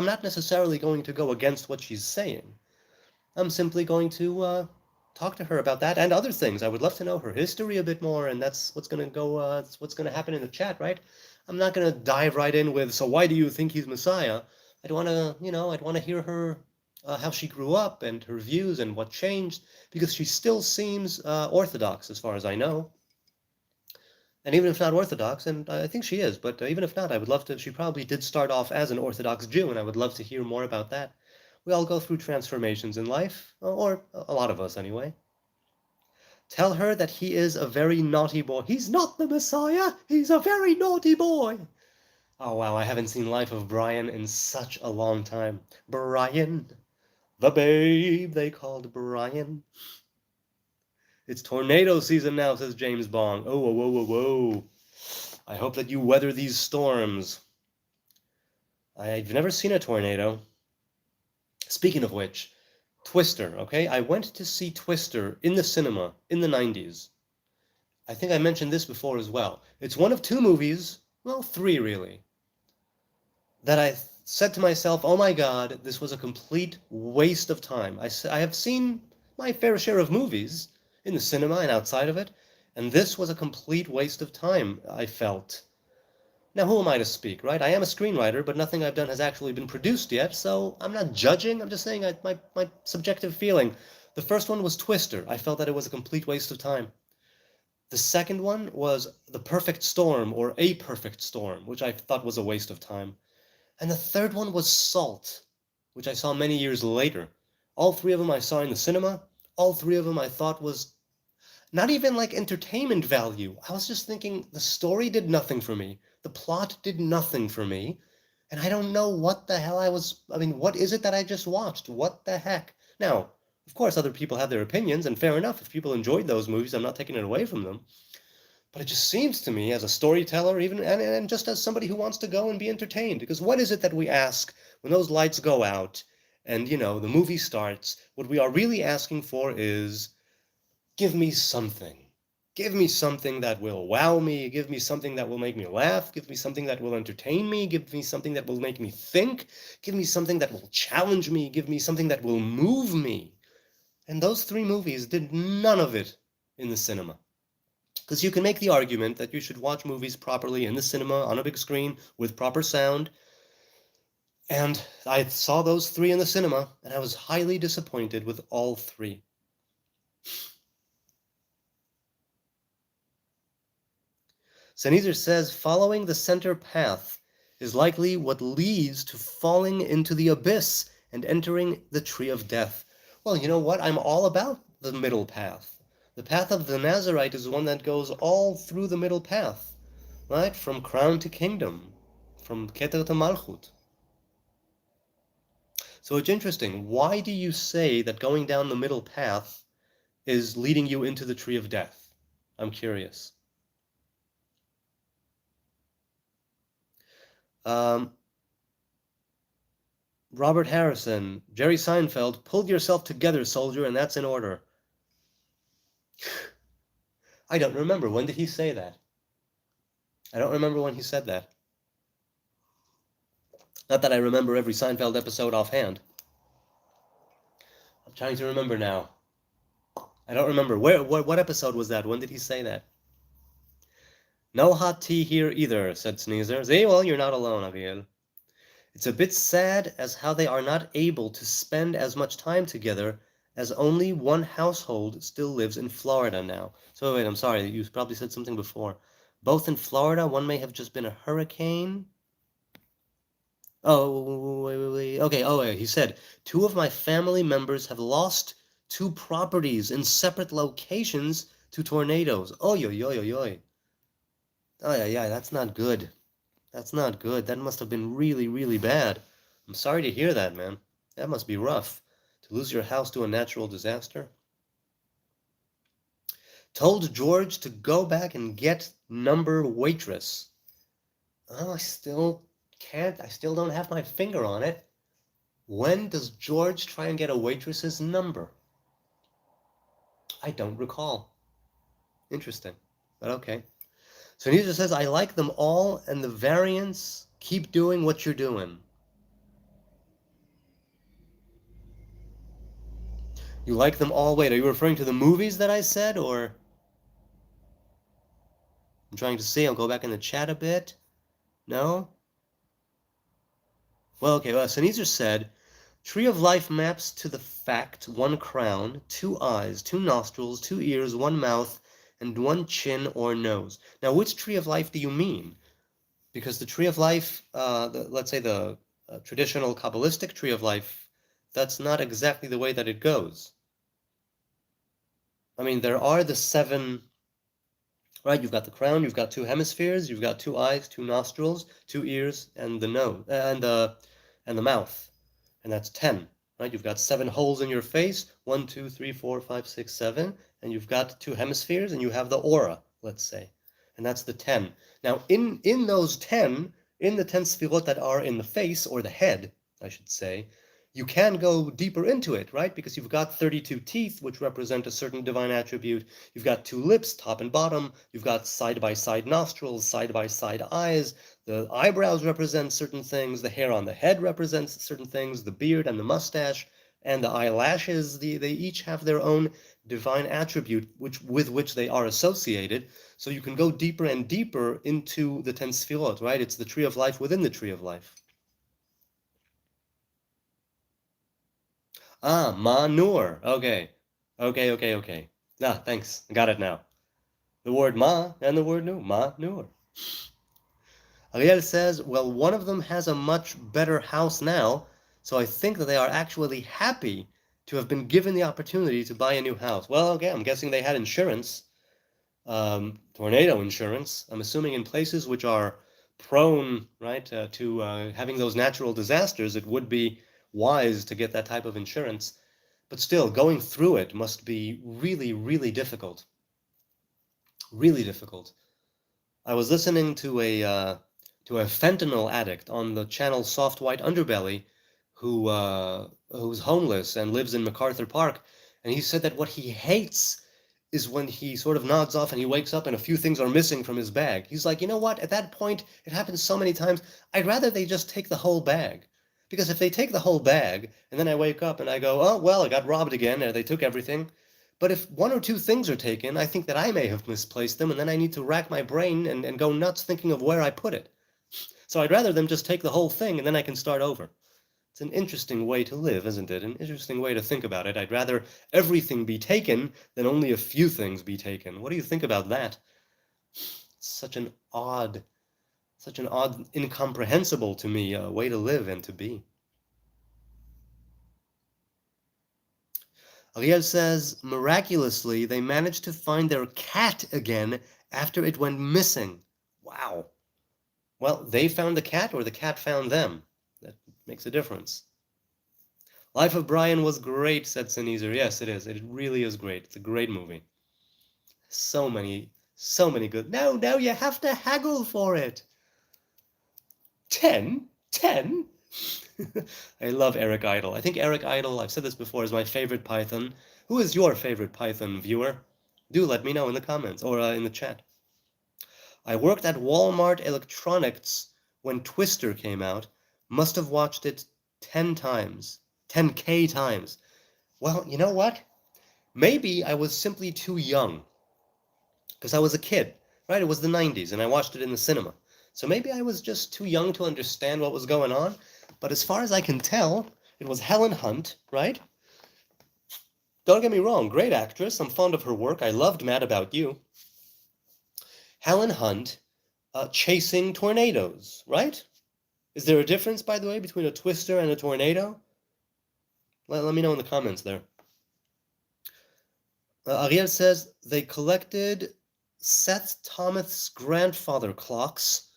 not necessarily going to go against what she's saying. I'm simply going to talk to her about that and other things. I would love to know her history a bit more, and that's what's gonna happen in the chat, right? I'm not gonna dive right in with, so why do you think he's Messiah? I'd wanna hear her how she grew up and her views and what changed, because she still seems Orthodox as far as I know. And even if not Orthodox, and I think she is, but even if not, I would love to. She probably did start off as an Orthodox Jew, and I would love to hear more about that. We all go through transformations in life, or a lot of us anyway. Tell her that he is a very naughty boy. He's not the Messiah. He's a very naughty boy. Oh, wow, I haven't seen Life of Brian in such a long time. Brian, the babe they called Brian. It's tornado season now, says James Bong. Oh, whoa, whoa, whoa, whoa. I hope that you weather these storms. I've never seen a tornado. Speaking of which, Twister, okay? I went to see Twister in the cinema in the 90s. I think I mentioned this before as well. It's one of two movies, well, three really, that I said to myself, oh my God, this was a complete waste of time. I have seen my fair share of movies in the cinema and outside of it, and this was a complete waste of time, I felt. Now, who am I to speak, right? I am a screenwriter, but nothing I've done has actually been produced yet, so I'm not judging. I'm just saying my subjective feeling. The first one was Twister. I felt that it was a complete waste of time. The second one was The Perfect Storm, or A Perfect Storm, which I thought was a waste of time. And the third one was Salt, which I saw many years later. All three of them I saw in the cinema. All three of them I thought was not even like entertainment value. I was just thinking the story did nothing for me. The plot did nothing for me. And I don't know what the hell I mean, what is it that I just watched? What the heck? Now, of course, other people have their opinions, and fair enough. If people enjoyed those movies, I'm not taking it away from them. But it just seems to me, as a storyteller, even and just as somebody who wants to go and be entertained, because what is it that we ask when those lights go out and, the movie starts? What we are really asking for is give me something. Give me something that will wow me. Give me something that will make me laugh. Give me something that will entertain me. Give me something that will make me think. Give me something that will challenge me. Give me something that will move me. And those three movies did none of it in the cinema. Because you can make the argument that you should watch movies properly in the cinema on a big screen with proper sound. And I saw those three in the cinema, and I was highly disappointed with all three. Sennheiser says following the center path is likely what leads to falling into the abyss and entering the tree of death. Well, you know what? I'm all about the middle path. The path of the Nazarite is one that goes all through the middle path, right? From crown to kingdom, from Keter to Malchut. So it's interesting. Why do you say that going down the middle path is leading you into the tree of death? I'm curious. Robert Harrison, Jerry Seinfeld, pulled yourself together, soldier, and that's in order. I don't remember. When did he say that? I don't remember when he said that. Not that I remember every Seinfeld episode offhand. I'm trying to remember now. I don't remember. What episode was that? When did he say that? No hot tea here either, said Sneezer. See, well, you're not alone, Abiel. It's a bit sad as how they are not able to spend as much time together as only one household still lives in Florida now. So wait, I'm sorry, you probably said something before. Both in Florida, one may have just been a hurricane. Oh, wait. Okay, he said, two of my family members have lost two properties in separate locations to tornadoes. Oh, yo, yo, yo, yo. Oh, yeah, that's not good. That's not good. That must have been really, really bad. I'm sorry to hear that, man. That must be rough. To lose your house to a natural disaster. Told George to go back and get number waitress. Oh, I still can't. I still don't have my finger on it. When does George try and get a waitress's number? I don't recall. Interesting. But okay. So Nisa says, I like them all, and the variants, keep doing what you're doing. You like them all? Wait, are you referring to the movies that I said, or? I'm trying to see. I'll go back in the chat a bit. No? Well, okay. Well, Sennheiser said, Tree of Life maps to the fact one crown, two eyes, two nostrils, two ears, one mouth, and one chin or nose. Now, which Tree of Life do you mean? Because the Tree of Life, let's say the traditional Kabbalistic Tree of Life, that's not exactly the way that it goes. I mean, there are the seven, right? You've got the crown, you've got two hemispheres, you've got two eyes, two nostrils, two ears, and the nose, and the mouth, and that's 10, right? You've got 7 holes in your face, 1, 2, 3, 4, 5, 6, 7, and you've got 2 hemispheres, and you have the aura, let's say, and that's the 10. Now, in those 10, in the 10 sfirot that are in the face, or the head, I should say, you can go deeper into it, right? Because you've got 32 teeth, which represent a certain divine attribute. You've got 2 lips, top and bottom. You've got side-by-side nostrils, side-by-side eyes. The eyebrows represent certain things. The hair on the head represents certain things. The beard and the mustache and the eyelashes, they each have their own divine attribute with which they are associated. So you can go deeper and deeper into the 10 sfirot, right? It's the tree of life within the tree of life. Ah, manure. Okay. Okay. Ah, thanks. I got it now. The word ma and the word nu. Manure. Ariel says, well, one of them has a much better house now, so I think that they are actually happy to have been given the opportunity to buy a new house. Well, okay, I'm guessing they had insurance, tornado insurance. I'm assuming in places which are prone, right, to having those natural disasters, it would be wise to get that type of insurance. But still, going through it must be really, really difficult. Really difficult. I was listening to a fentanyl addict on the channel Soft White Underbelly, who's homeless and lives in MacArthur Park, and he said that what he hates is when he sort of nods off and he wakes up and a few things are missing from his bag. He's like, you know what? At that point, it happens so many times. I'd rather they just take the whole bag. Because if they take the whole bag, and then I wake up and I go, oh, well, I got robbed again, and they took everything. But if 1 or 2 things are taken, I think that I may have misplaced them, and then I need to rack my brain and go nuts thinking of where I put it. So I'd rather them just take the whole thing, and then I can start over. It's an interesting way to live, isn't it? An interesting way to think about it. I'd rather everything be taken than only a few things be taken. What do you think about that? It's such an odd, incomprehensible to me way to live and to be. Ariel says, miraculously, they managed to find their cat again after it went missing. Wow. Well, they found the cat or the cat found them. That makes a difference. Life of Brian was great, said Sneezer. Yes, it is. It really is great. It's a great movie. So many good. No, you have to haggle for it. 10? 10? I love Eric Idle. I think Eric Idle, I've said this before, is my favorite Python. Who is your favorite Python viewer? Do let me know in the comments or in the chat. I worked at Walmart Electronics when Twister came out. Must have watched it 10 times. 10K times. Well, you know what? Maybe I was simply too young. Because I was a kid, right? It was the 90s and I watched it in the cinema. So maybe I was just too young to understand what was going on. But as far as I can tell, it was Helen Hunt, right? Don't get me wrong, great actress. I'm fond of her work. I loved Mad About You. Helen Hunt chasing tornadoes, right? Is there a difference, by the way, between a twister and a tornado? Let me know in the comments there. Ariel says they collected Seth Thomas's grandfather clocks,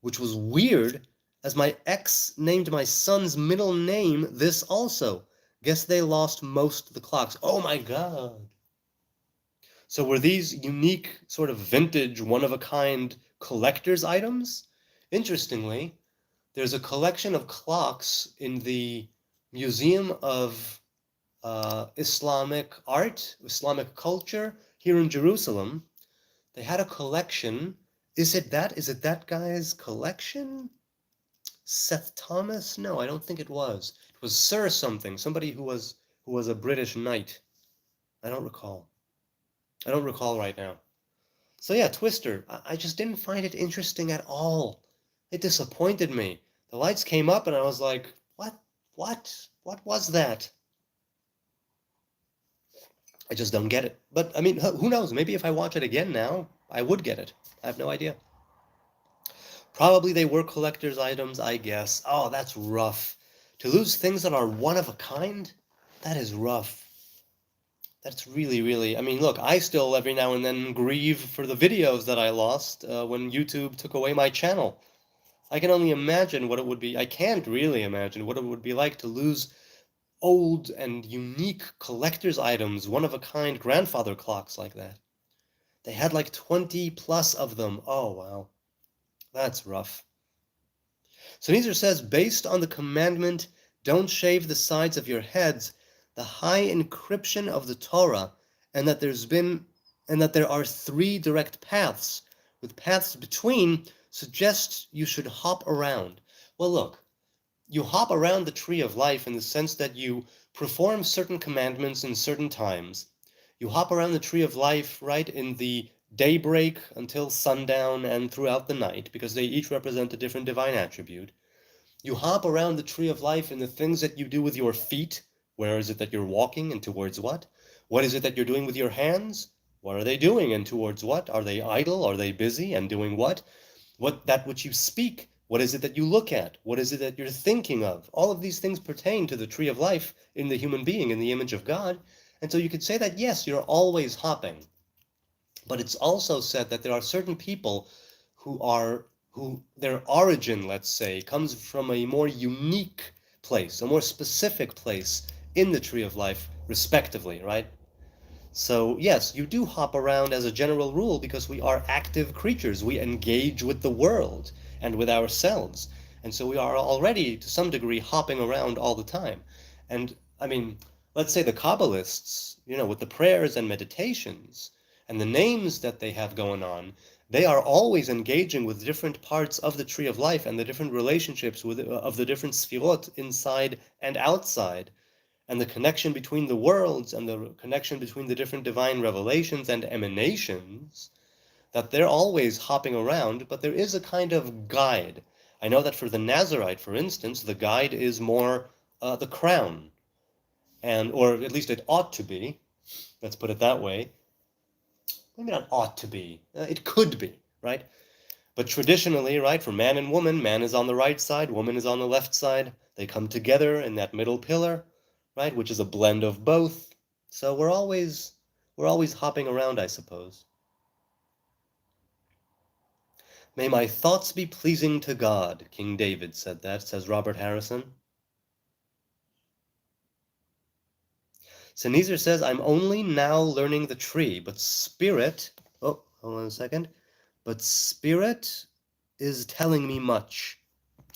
which was weird, as my ex named my son's middle name this also. Guess they lost most of the clocks. Oh my god. So were these unique, sort of vintage, one-of-a-kind collector's items? Interestingly, there's a collection of clocks in the Museum of Islamic art, Islamic culture here in Jerusalem. They had a collection. Is it that guy's collection? Seth Thomas? No, I don't think it was. It was Sir something, somebody who was a British knight. I don't recall. I don't recall right now. So yeah, Twister. I just didn't find it interesting at all. It disappointed me. The lights came up and I was like, what? What was that? I just don't get it. But I mean, who knows? Maybe if I watch it again now, I would get it. I have no idea. Probably they were collector's items, I guess. Oh, that's rough. To lose things that are one of a kind? That is rough. That's really, really. I mean, look, I still every now and then grieve for the videos that I lost when YouTube took away my channel. I can only imagine what it would be. I can't really imagine what it would be like to lose old and unique collector's items, one-of-a-kind grandfather clocks like that. They had like 20 plus of them. Oh, wow. That's rough. So Nezer says, based on the commandment, don't shave the sides of your heads, the high encryption of the Torah, and that there are three direct paths, with paths between, suggests you should hop around. Well, look, you hop around the tree of life in the sense that you perform certain commandments in certain times. You hop around the tree of life, right, in the daybreak until sundown and throughout the night, because they each represent a different divine attribute. You hop around the tree of life in the things that you do with your feet. Where is it that you're walking and towards what? What is it that you're doing with your hands? What are they doing and towards what? Are they idle? Are they busy and doing what? That which you speak? What is it that you look at? What is it that you're thinking of? All of these things pertain to the tree of life in the human being, in the image of God. And so you could say that, yes, you're always hopping. But it's also said that there are certain people who their origin, let's say, comes from a more unique place, a more specific place in the tree of life, respectively, right? So, yes, you do hop around as a general rule because we are active creatures. We engage with the world and with ourselves. And so we are already, to some degree, hopping around all the time. And I mean, let's say the Kabbalists, with the prayers and meditations and the names that they have going on, they are always engaging with different parts of the tree of life and the different relationships of the different sfirot inside and outside, and the connection between the worlds and the connection between the different divine revelations and emanations, that they're always hopping around, but there is a kind of guide. I know that for the Nazarite, for instance, the guide is more the crown, or at least it ought to be. Let's put it that way. Maybe not ought to be. It could be, right? But traditionally, right, for man and woman, man is on the right side, woman is on the left side. They come together in that middle pillar, right, which is a blend of both. So we're always hopping around, I suppose. May my thoughts be pleasing to God, King David said that, says Robert Harrison. Sneezer says, I'm only now learning the tree, but spirit, oh, hold on a second, but spirit is telling me much.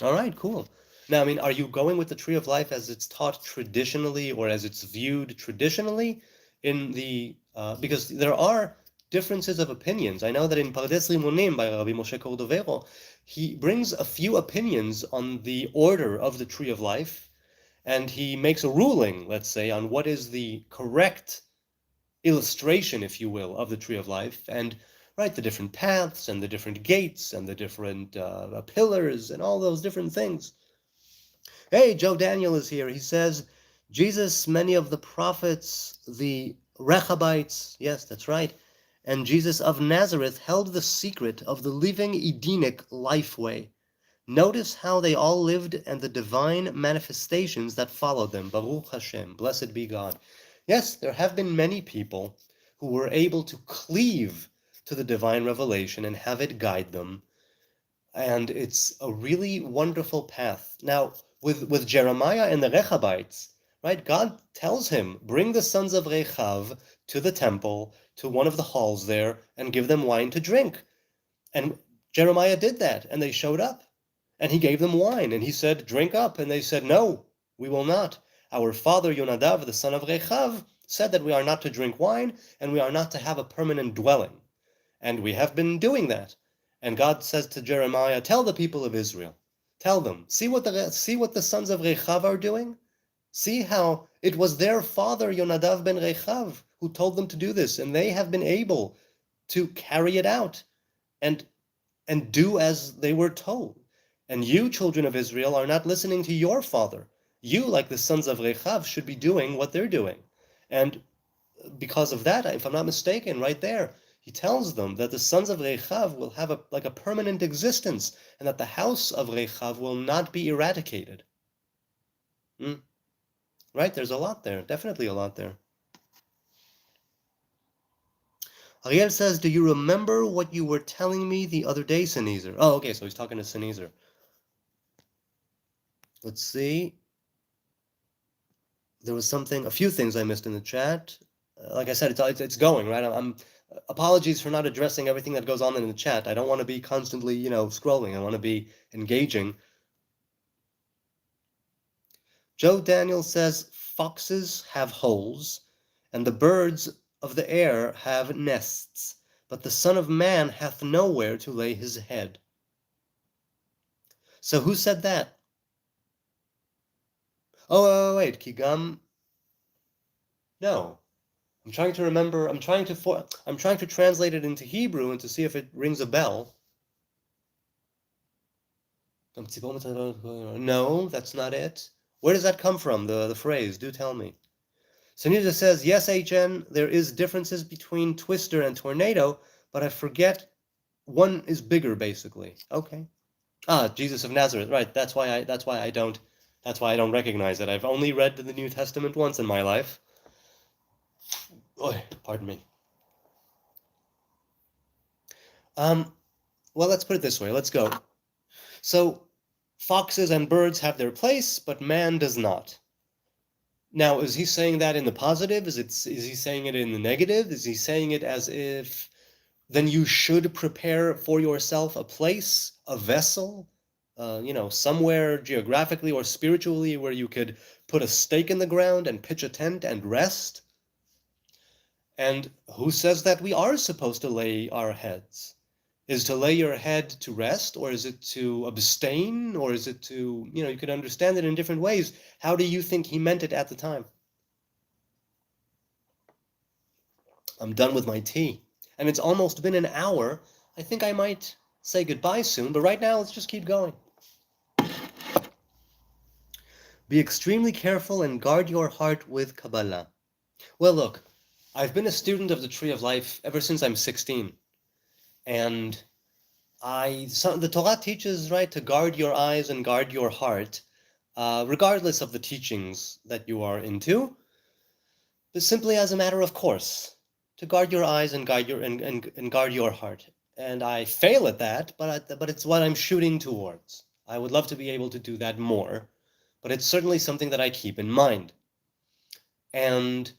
All right, cool. Now, I mean, are you going with the tree of life as it's taught traditionally or as it's viewed traditionally because there are differences of opinions. I know that in Pardes Limonim by Rabbi Moshe Cordovero, he brings a few opinions on the order of the tree of life, and he makes a ruling, let's say, on what is the correct illustration, if you will, of the tree of life, and right, the different paths and the different gates and the different pillars and all those different things. Hey, Joe Daniel is here. He says, Jesus, many of the prophets, the Rechabites, yes, that's right, and Jesus of Nazareth held the secret of the living Edenic life way. Notice how they all lived and the divine manifestations that followed them. Baruch Hashem, blessed be God. Yes, there have been many people who were able to cleave to the divine revelation and have it guide them. And it's a really wonderful path. Now, with Jeremiah and the Rechabites, right, God tells him, bring the sons of Rechav to the temple, to one of the halls there, and give them wine to drink. And Jeremiah did that, and they showed up. And he gave them wine, and he said, drink up. And they said, no, we will not. Our father Yonadav, the son of Rechav, said that we are not to drink wine, and we are not to have a permanent dwelling. And we have been doing that. And God says to Jeremiah, tell the people of Israel, tell them, see what the sons of Rechav are doing? See how it was their father Yonadav ben Rechav who told them to do this, and they have been able to carry it out and do as they were told. And you, children of Israel, are not listening to your father. You, like the sons of Rechav, should be doing what they're doing. And because of that, if I'm not mistaken, right there, he tells them that the sons of Rechav will have a permanent existence, and that the house of Rechav will not be eradicated. Right? There's a lot there. Definitely a lot there. Ariel says, do you remember what you were telling me the other day, Sneezer? Oh, okay, so he's talking to Sneezer. Let's see. There was a few things I missed in the chat. Like I said, it's going, right? I'm apologies for not addressing everything that goes on in the chat. I don't want to be constantly, scrolling. I want to be engaging. Joe Daniel says foxes have holes, and the birds of the air have nests, but the Son of Man hath nowhere to lay his head. So who said that? Oh, wait, Kigam. No. I'm trying to remember. I'm trying to translate it into Hebrew and to see if it rings a bell. No, that's not it. Where does that come from, the phrase? Do tell me. Sunita says, yes, HN, there is differences between Twister and Tornado, but I forget one is bigger, basically. Okay. Ah, Jesus of Nazareth, right. That's why I don't recognize it. I've only read the New Testament once in my life. Oh, pardon me. Well, let's put it this way. Let's go. So, foxes and birds have their place, but man does not. Now, is he saying that in the positive? Is he saying it in the negative? Is he saying it as if then you should prepare for yourself a place, a vessel, somewhere geographically or spiritually where you could put a stake in the ground and pitch a tent and rest? And who says that we are supposed to lay our heads? Is to lay your head to rest, or is it to abstain, or is it to, you could understand it in different ways. How do you think he meant it at the time? I'm done with my tea. And it's almost been an hour. I think I might say goodbye soon, but right now let's just keep going. Be extremely careful and guard your heart with Kabbalah. Well, look, I've been a student of the Tree of Life ever since I'm 16. And the Torah teaches, right, to guard your eyes and guard your heart, regardless of the teachings that you are into, but simply as a matter of course, to guard your eyes and guard your heart. And I fail at that, but it's what I'm shooting towards. I would love to be able to do that more, but it's certainly something that I keep in mind. And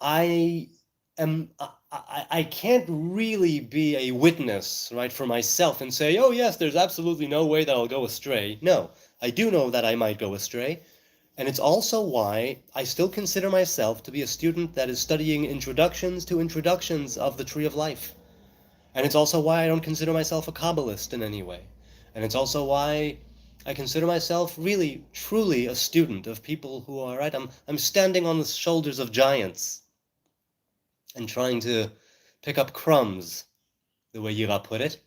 I can't really be a witness, right, for myself and say, oh yes, there's absolutely no way that I'll go astray. No, I do know that I might go astray. And it's also why I still consider myself to be a student that is studying introductions to introductions of the Tree of Life. And it's also why I don't consider myself a Kabbalist in any way. And it's also why I consider myself really, truly a student of people who are, right, I'm standing on the shoulders of giants and trying to pick up crumbs, the way Yira put it.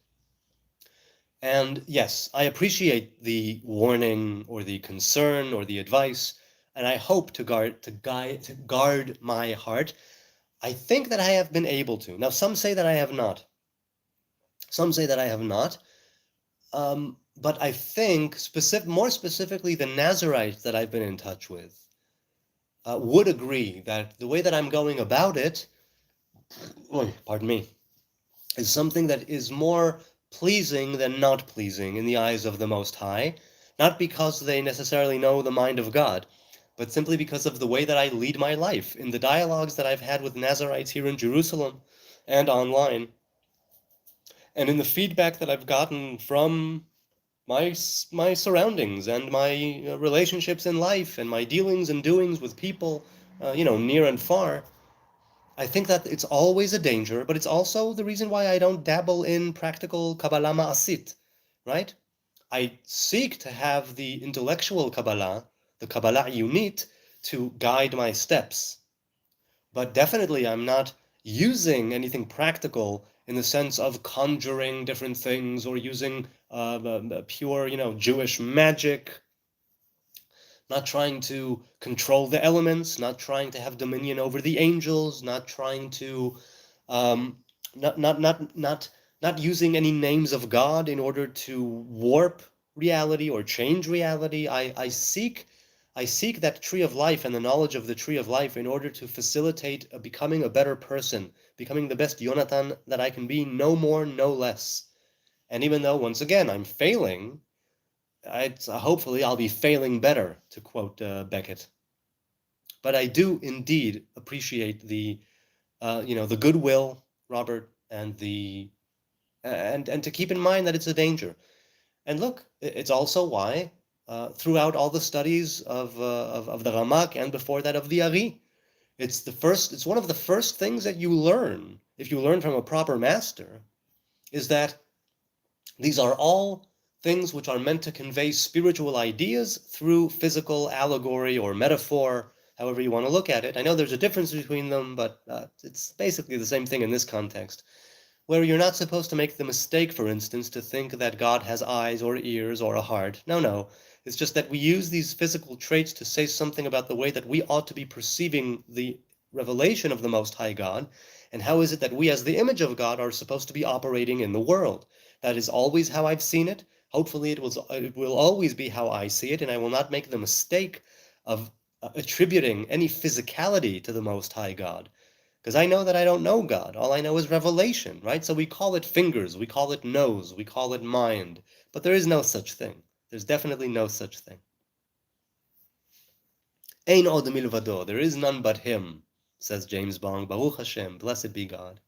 And yes, I appreciate the warning or the concern or the advice, and I hope to guard my heart. I think that I have been able to. Now, some say that I have not. Some say that I have not. But I think more specifically the Nazarites that I've been in touch with would agree that the way that I'm going about it, pardon me, is something that is more pleasing than not pleasing in the eyes of the Most High, not because they necessarily know the mind of God, but simply because of the way that I lead my life in the dialogues that I've had with Nazarites here in Jerusalem and online, and in the feedback that I've gotten from my surroundings and my relationships in life and my dealings and doings with people, near and far. I think that it's always a danger, but it's also the reason why I don't dabble in practical Kabbalah Ma'asit, right? I seek to have the intellectual Kabbalah, the Kabbalah unit, to guide my steps. But definitely I'm not using anything practical in the sense of conjuring different things or using pure, Jewish magic, not trying to control the elements, not trying to have dominion over the angels, not trying to um, not using any names of God in order to warp reality or change reality. I seek that tree of life and the knowledge of the tree of life in order to facilitate becoming a better person, becoming the best Yonatan that I can be, no more, no less. And even though, once again, I'm failing, hopefully I'll be failing better, to quote Beckett. But I do indeed appreciate the goodwill, Robert, and and to keep in mind that it's a danger. And look, it's also why throughout all the studies of the Ramak and before that of the Ari. It's one of the first things that you learn if you learn from a proper master, is that these are all things which are meant to convey spiritual ideas through physical allegory or metaphor, however you want to look at it. I know there's a difference between them, but it's basically the same thing in this context, where you're not supposed to make the mistake, for instance, to think that God has eyes or ears or a heart. No, no. It's just that we use these physical traits to say something about the way that we ought to be perceiving the revelation of the Most High God, and how is it that we, as the image of God, are supposed to be operating in the world. That is always how I've seen it. Hopefully it will always be how I see it, and I will not make the mistake of attributing any physicality to the Most High God. Because I know that I don't know God. All I know is revelation, right? So we call it fingers, we call it nose, we call it mind. But there is no such thing. There's definitely no such thing. Ein od milvado, there is none but him, says James Bong. Baruch Hashem, blessed be God.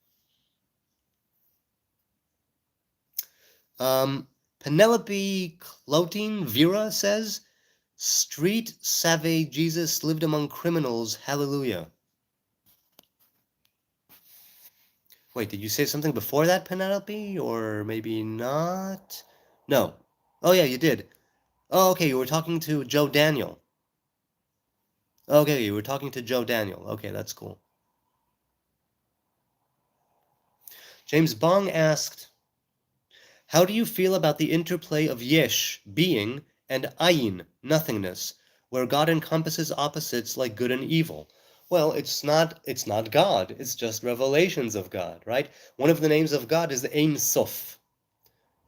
Penelope Clotin Vera says, street savvy Jesus lived among criminals, hallelujah. Wait, did you say something before that, Penelope? Or maybe not? No. Oh, yeah, you did. Oh, okay, you were talking to Joe Daniel. Okay, you were talking to Joe Daniel. Okay, that's cool. James Bong asked, how do you feel about the interplay of yesh, being, and ayin, nothingness, where God encompasses opposites like good and evil? Well, it's not God, it's just revelations of God, right? One of the names of God is Ein Sof,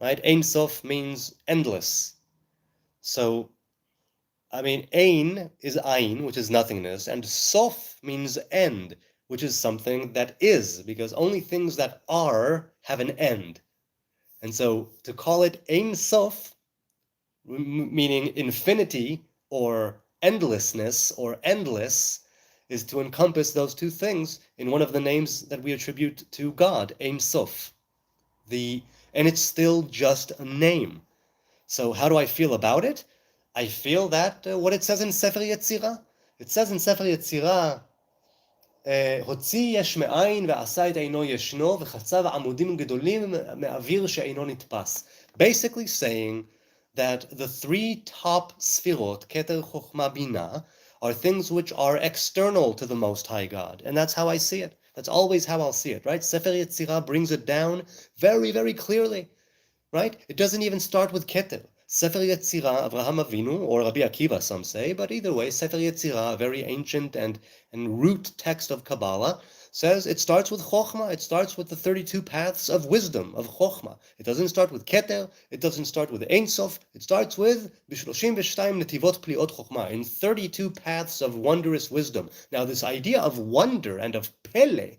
right? Ein Sof means endless. So, I mean, Ein is Ayin, which is nothingness, and Sof means end, which is something that is, because only things that are have an end. And so to call it Ein Sof, meaning infinity or endlessness or endless, is to encompass those two things in one of the names that we attribute to God, Ein Sof. And it's still just a name. So how do I feel about it? I feel that what it says in Sefer Yetzirah. It says in Sefer Yetzirah, הוציא יש מאין ועשה את עינו ישנו וחצב עמודים גדולים מאוויר שאינו נתפס. Basically saying that the three top sfirot, Keter, Chochma, Bina, are things which are external to the Most High God. And that's how I see it. That's always how I'll see it, right? Sefer Yetzirah brings it down very, very clearly, right? It doesn't even start with Keter. Sefer Yetzirah, Avraham Avinu, or Rabbi Akiva, some say, but either way, Sefer Yetzirah, a very ancient and root text of Kabbalah, says it starts with Chochmah, it starts with the 32 paths of wisdom, of Chochmah. It doesn't start with Keter, it doesn't start with Ein Sof, it starts with B'shloshim v'shtayim netivot pliot Chochmah, in 32 paths of wondrous wisdom. Now, this idea of wonder and of Pele,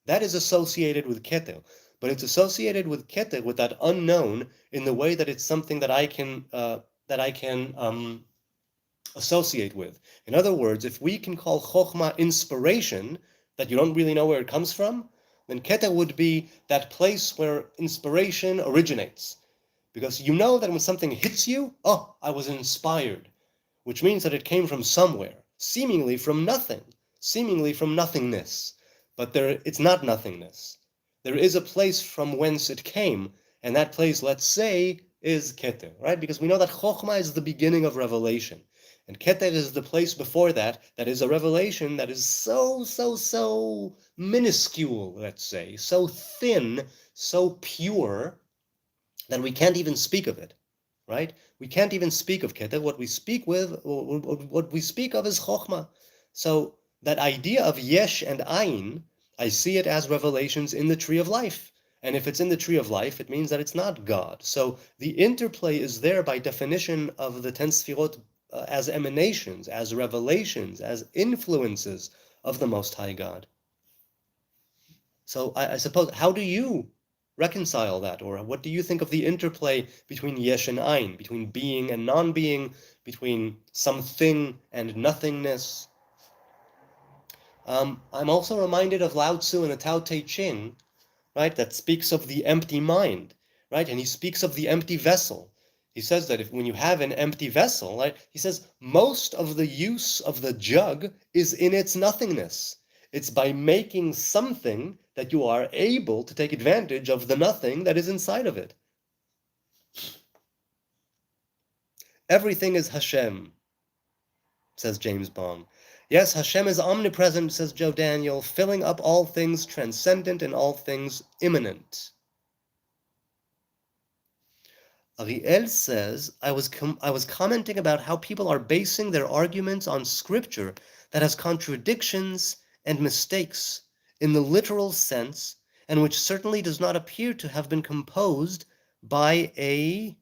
that is associated with Keter. But it's associated with Keter, with that unknown, in the way that it's something that I can associate with. In other words, if we can call Chokhmah inspiration, that you don't really know where it comes from, then Keter would be that place where inspiration originates. Because you know that when something hits you, oh, I was inspired, which means that it came from somewhere, seemingly from nothing, seemingly from nothingness. But it's not nothingness. There is a place from whence it came, and that place, let's say, is Keter, right? Because we know that Chokhmah is the beginning of revelation, and Keter is the place before that is a revelation that is so minuscule, let's say, so thin, so pure, that we can't even speak of it, right? We can't even speak of Keter. What we speak of is Chokhmah. So that idea of Yesh and Ayin, I see it as revelations in the tree of life. And if it's in the tree of life, it means that it's not God. So the interplay is there by definition of the 10 Sfirot as emanations, as revelations, as influences of the Most High God. So I suppose, how do you reconcile that? Or what do you think of the interplay between Yesh and Ayin, between being and non-being, between something and nothingness? I'm also reminded of Lao Tzu in the Tao Te Ching, right, that speaks of the empty mind, right? And he speaks of the empty vessel. He says that if when you have an empty vessel, right, he says most of the use of the jug is in its nothingness. It's by making something that you are able to take advantage of the nothing that is inside of it. Everything is Hashem, says James Bond. Yes, Hashem is omnipresent, says Joe Daniel, filling up all things transcendent and all things immanent. Ariel says, I was commenting about how people are basing their arguments on scripture that has contradictions and mistakes in the literal sense, and which certainly does not appear to have been composed by a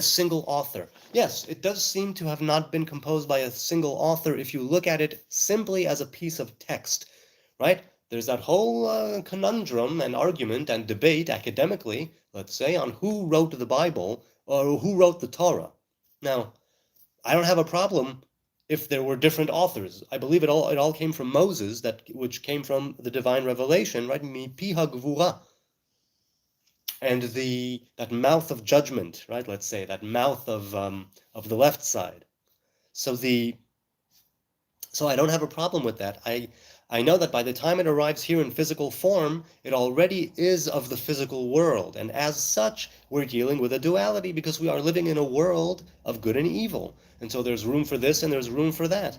single author. Yes, it does seem to have not been composed by a single author if you look at it simply as a piece of text, right? There's that whole conundrum and argument and debate academically, let's say, on who wrote the Bible or who wrote the Torah. Now, I don't have a problem if there were different authors. I believe it all came from Moses, which came from the divine revelation, right? Mipi hagvura, and that mouth of judgment, right? Let's say that mouth of the left side. So I don't have a problem with that. I know that by the time it arrives here in physical form, it already is of the physical world, and as such, we're dealing with a duality because we are living in a world of good and evil, and so there's room for this and there's room for that,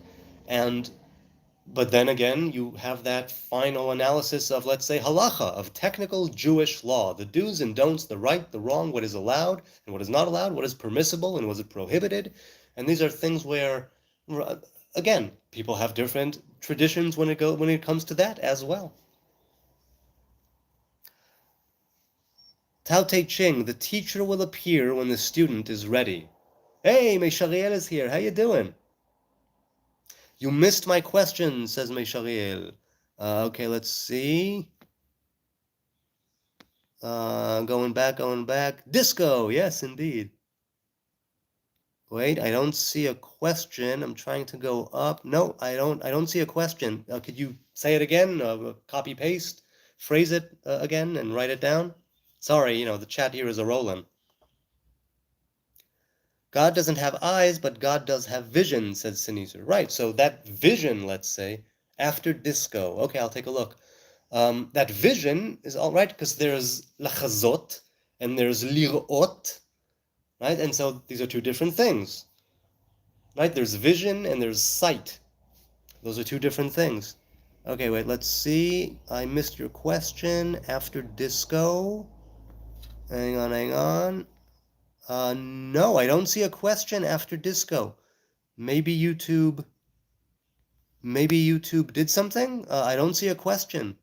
but then again, you have that final analysis of, let's say, halacha, of technical Jewish law, the do's and don'ts, the right, the wrong, what is allowed and what is not allowed, what is permissible and what is prohibited. And these are things where, again, people have different traditions when it comes to that as well. Tao Te Ching, the teacher will appear when the student is ready. Hey, Meishariel is here. How you doing? You missed my question, says Meishariel. Okay, let's see. Going back. Disco, yes, indeed. Wait, I don't see a question. I'm trying to go up. No, I don't see a question. Could you say it again? Copy paste, phrase it again, and write it down. Sorry, the chat here is a rolling. God doesn't have eyes, but God does have vision, says Sinizer. Right, so that vision, let's say, after disco. Okay, I'll take a look. That vision is all right because there's lachazot and there's lirot, right? And so these are two different things, right? There's vision and there's sight. Those are two different things. Okay, wait, let's see. I missed your question after disco. Hang on. No, I don't see a question after disco. Maybe YouTube did something? I don't see a question.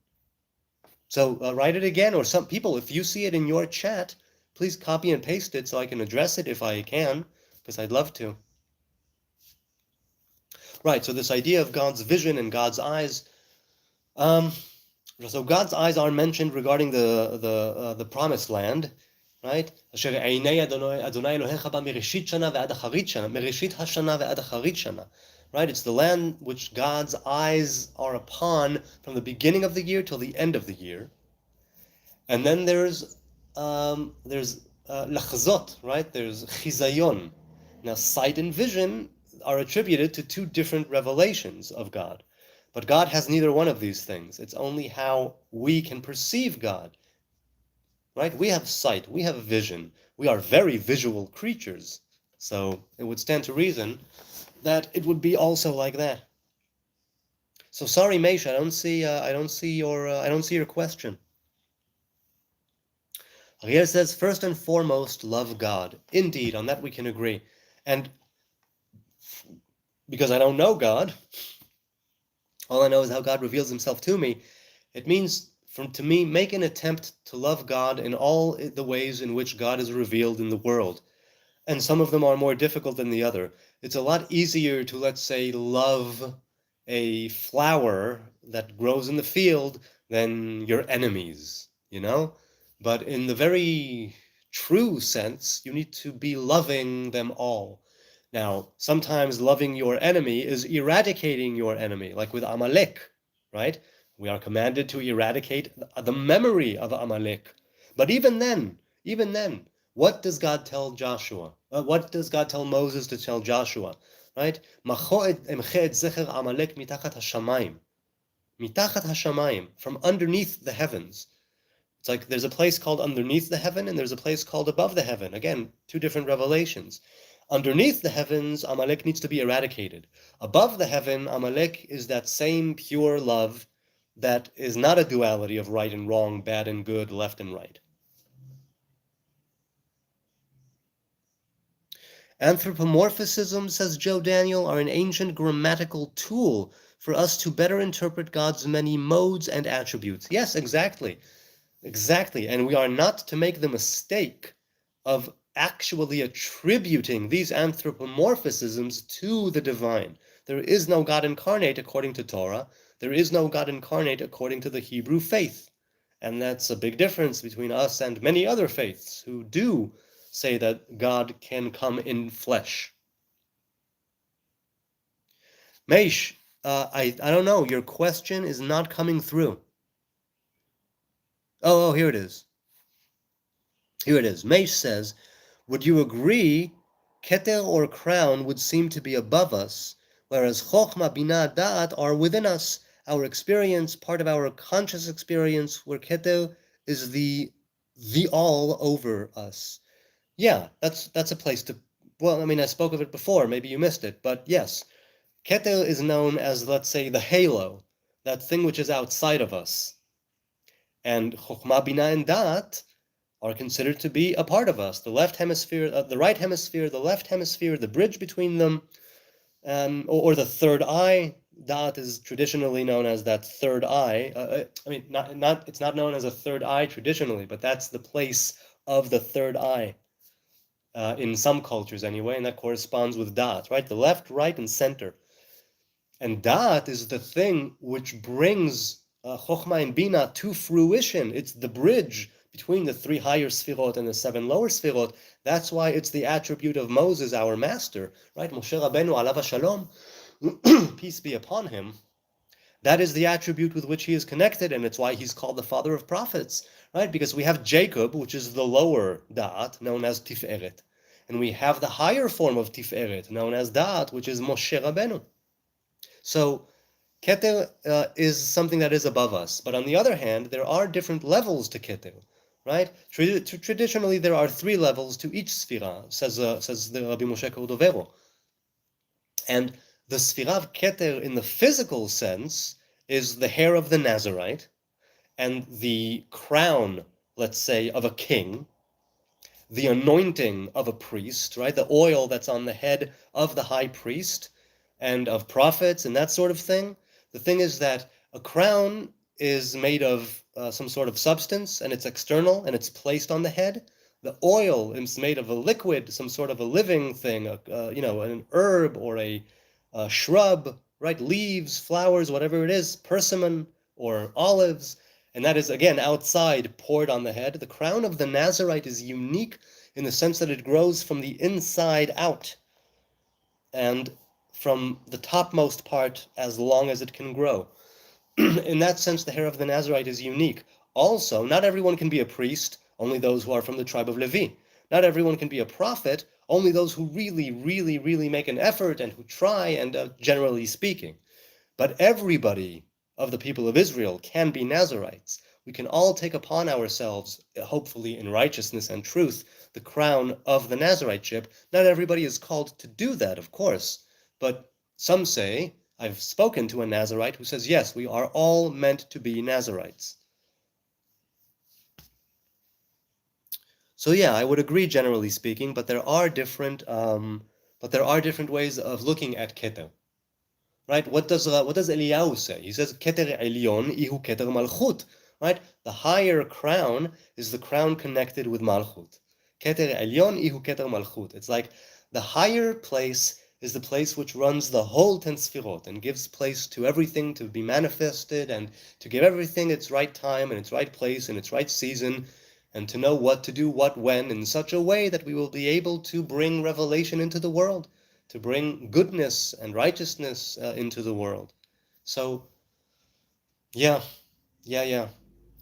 So write it again, or some people, if you see it in your chat, please copy and paste it so I can address it if I can, because I'd love to. Right, so this idea of God's vision and God's eyes. So God's eyes are mentioned regarding the promised land, right? Right, it's the land which God's eyes are upon from the beginning of the year till the end of the year. And then there's lachzot, right? There's chizayon. Now, sight and vision are attributed to two different revelations of God. But God has neither one of these things. It's only how we can perceive God. Right? We have sight, we have vision. We are very visual creatures. So it would stand to reason that it would be also like that. So sorry, Meisha, I don't see your question. Ariel says, first and foremost, love God. Indeed, on that we can agree. And because I don't know God, all I know is how God reveals himself to me. It means, to me, make an attempt to love God in all the ways in which God is revealed in the world. And some of them are more difficult than the other. It's a lot easier to, let's say, love a flower that grows in the field than your enemies, But in the very true sense, you need to be loving them all. Now, sometimes loving your enemy is eradicating your enemy, like with Amalek, right? We are commanded to eradicate the memory of Amalek. But even then, What does God tell Joshua? What does God tell Moses to tell Joshua? Right? Amalek mitachat hashamayim. Mitachat hashamayim, from underneath the heavens. It's like there's a place called underneath the heaven and there's a place called above the heaven. Again, two different revelations. Underneath the heavens, Amalek needs to be eradicated. Above the heaven, Amalek is that same pure love that is not a duality of right and wrong, bad and good, left and right. Anthropomorphisms, says Joe Daniel, are an ancient grammatical tool for us to better interpret God's many modes and attributes. Yes, exactly. Exactly. And we are not to make the mistake of actually attributing these anthropomorphisms to the divine. There is no God incarnate according to Torah. There is no God incarnate according to the Hebrew faith. And that's a big difference between us and many other faiths who do say that God can come in flesh. Meish, I don't know. Your question is not coming through. Oh, here it is. Here it is. Meish says, would you agree Keter or crown would seem to be above us, whereas Chochma, Binah, Da'at are within us, our experience, part of our conscious experience, where Keter is the all over us. Yeah, that's a place to. Well, I mean, I spoke of it before. Maybe you missed it, but yes, Keter is known as, let's say, the halo, that thing which is outside of us, and Chochma, Binah, and Da'at are considered to be a part of us. The left hemisphere, the right hemisphere, the left hemisphere, the bridge between them, or the third eye. Da'at is traditionally known as that third eye. I mean, it's not known as a third eye traditionally, but that's the place of the third eye. In some cultures anyway, and that corresponds with Da'at, right? The left, right, and center. And Da'at is the thing which brings Chochmah and Bina to fruition. It's the bridge between the 3 higher Sfirot and the 7 lower Sfirot. That's why it's the attribute of Moses, our master, right? Moshe Rabbeinu, alav shalom, peace be upon him. That is the attribute with which he is connected, and it's why he's called the father of prophets, right? Because we have Jacob, which is the lower Da'at, known as Tiferet. And we have the higher form of Tiferet, known as Da'at, which is Moshe Rabbeinu. So Keter is something that is above us. But on the other hand, there are different levels to Keter, right? Traditionally, there are 3 levels to each Sfira, says the Rabbi Moshe Cordovero. And the Sfira of Keter in the physical sense is the hair of the Nazarite and the crown, let's say, of a king, the anointing of a priest, right? The oil that's on the head of the high priest and of prophets and that sort of thing. The thing is that a crown is made of some sort of substance and it's external and it's placed on the head. The oil is made of a liquid, some sort of a living thing, an herb or a shrub, right? Leaves, flowers, whatever it is, persimmon or olives. And that is, again, outside, poured on the head. The crown of the Nazarite is unique in the sense that it grows from the inside out and from the topmost part as long as it can grow. In that sense, the hair of the Nazarite is unique. Also, not everyone can be a priest, only those who are from the tribe of Levi. Not everyone can be a prophet, only those who really, really, really make an effort and who try, and generally speaking. But everybody of the people of Israel can be Nazarites. We can all take upon ourselves, hopefully in righteousness and truth, the crown of the Nazariteship. Not everybody is called to do that, of course, but some say, I've spoken to a Nazarite who says, yes, we are all meant to be Nazarites. So yeah, I would agree generally speaking, but there are different ways of looking at Keter. Right? What does Eliyahu say? He says Keter Elyon ihu Keter Malchut. Right? The higher crown is the crown connected with Malchut. Keter Elyon ihu Keter Malchut. It's like the higher place is the place which runs the whole 10 Sfirot and gives place to everything to be manifested and to give everything its right time and its right place and its right season, and to know what to do, what, when, in such a way that we will be able to bring revelation into the world, to bring goodness and righteousness into the world. So, yeah.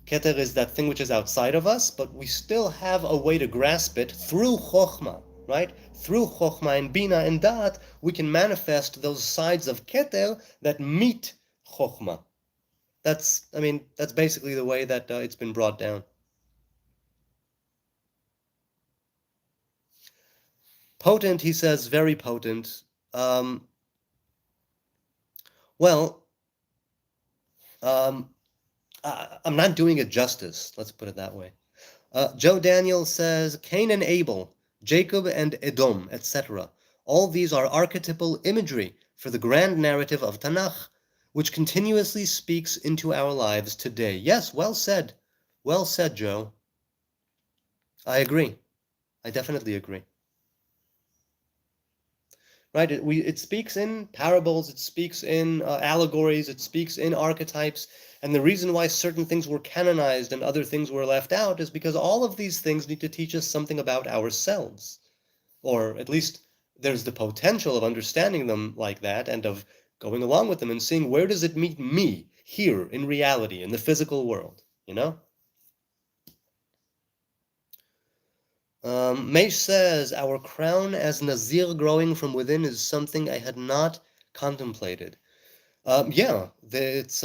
Keter is that thing which is outside of us, but we still have a way to grasp it through Chokhmah, right? Through Chokhmah and Bina and Da'at, we can manifest those sides of Keter that meet Chokhmah. That's basically the way that it's been brought down. Potent, he says, very potent. Well, I'm not doing it justice. Let's put it that way. Joe Daniel says Cain and Abel, Jacob and Edom, etc. All these are archetypal imagery for the grand narrative of Tanakh, which continuously speaks into our lives today. Yes, well said. Well said, Joe. I agree. I definitely agree. Right? It speaks in parables, it speaks in allegories, it speaks in archetypes, and the reason why certain things were canonized and other things were left out is because all of these things need to teach us something about ourselves, or at least there's the potential of understanding them like that and of going along with them and seeing where does it meet me here in reality, in the physical world, you know? Meish says, our crown as Nazir growing from within is something I had not contemplated. Yeah, it's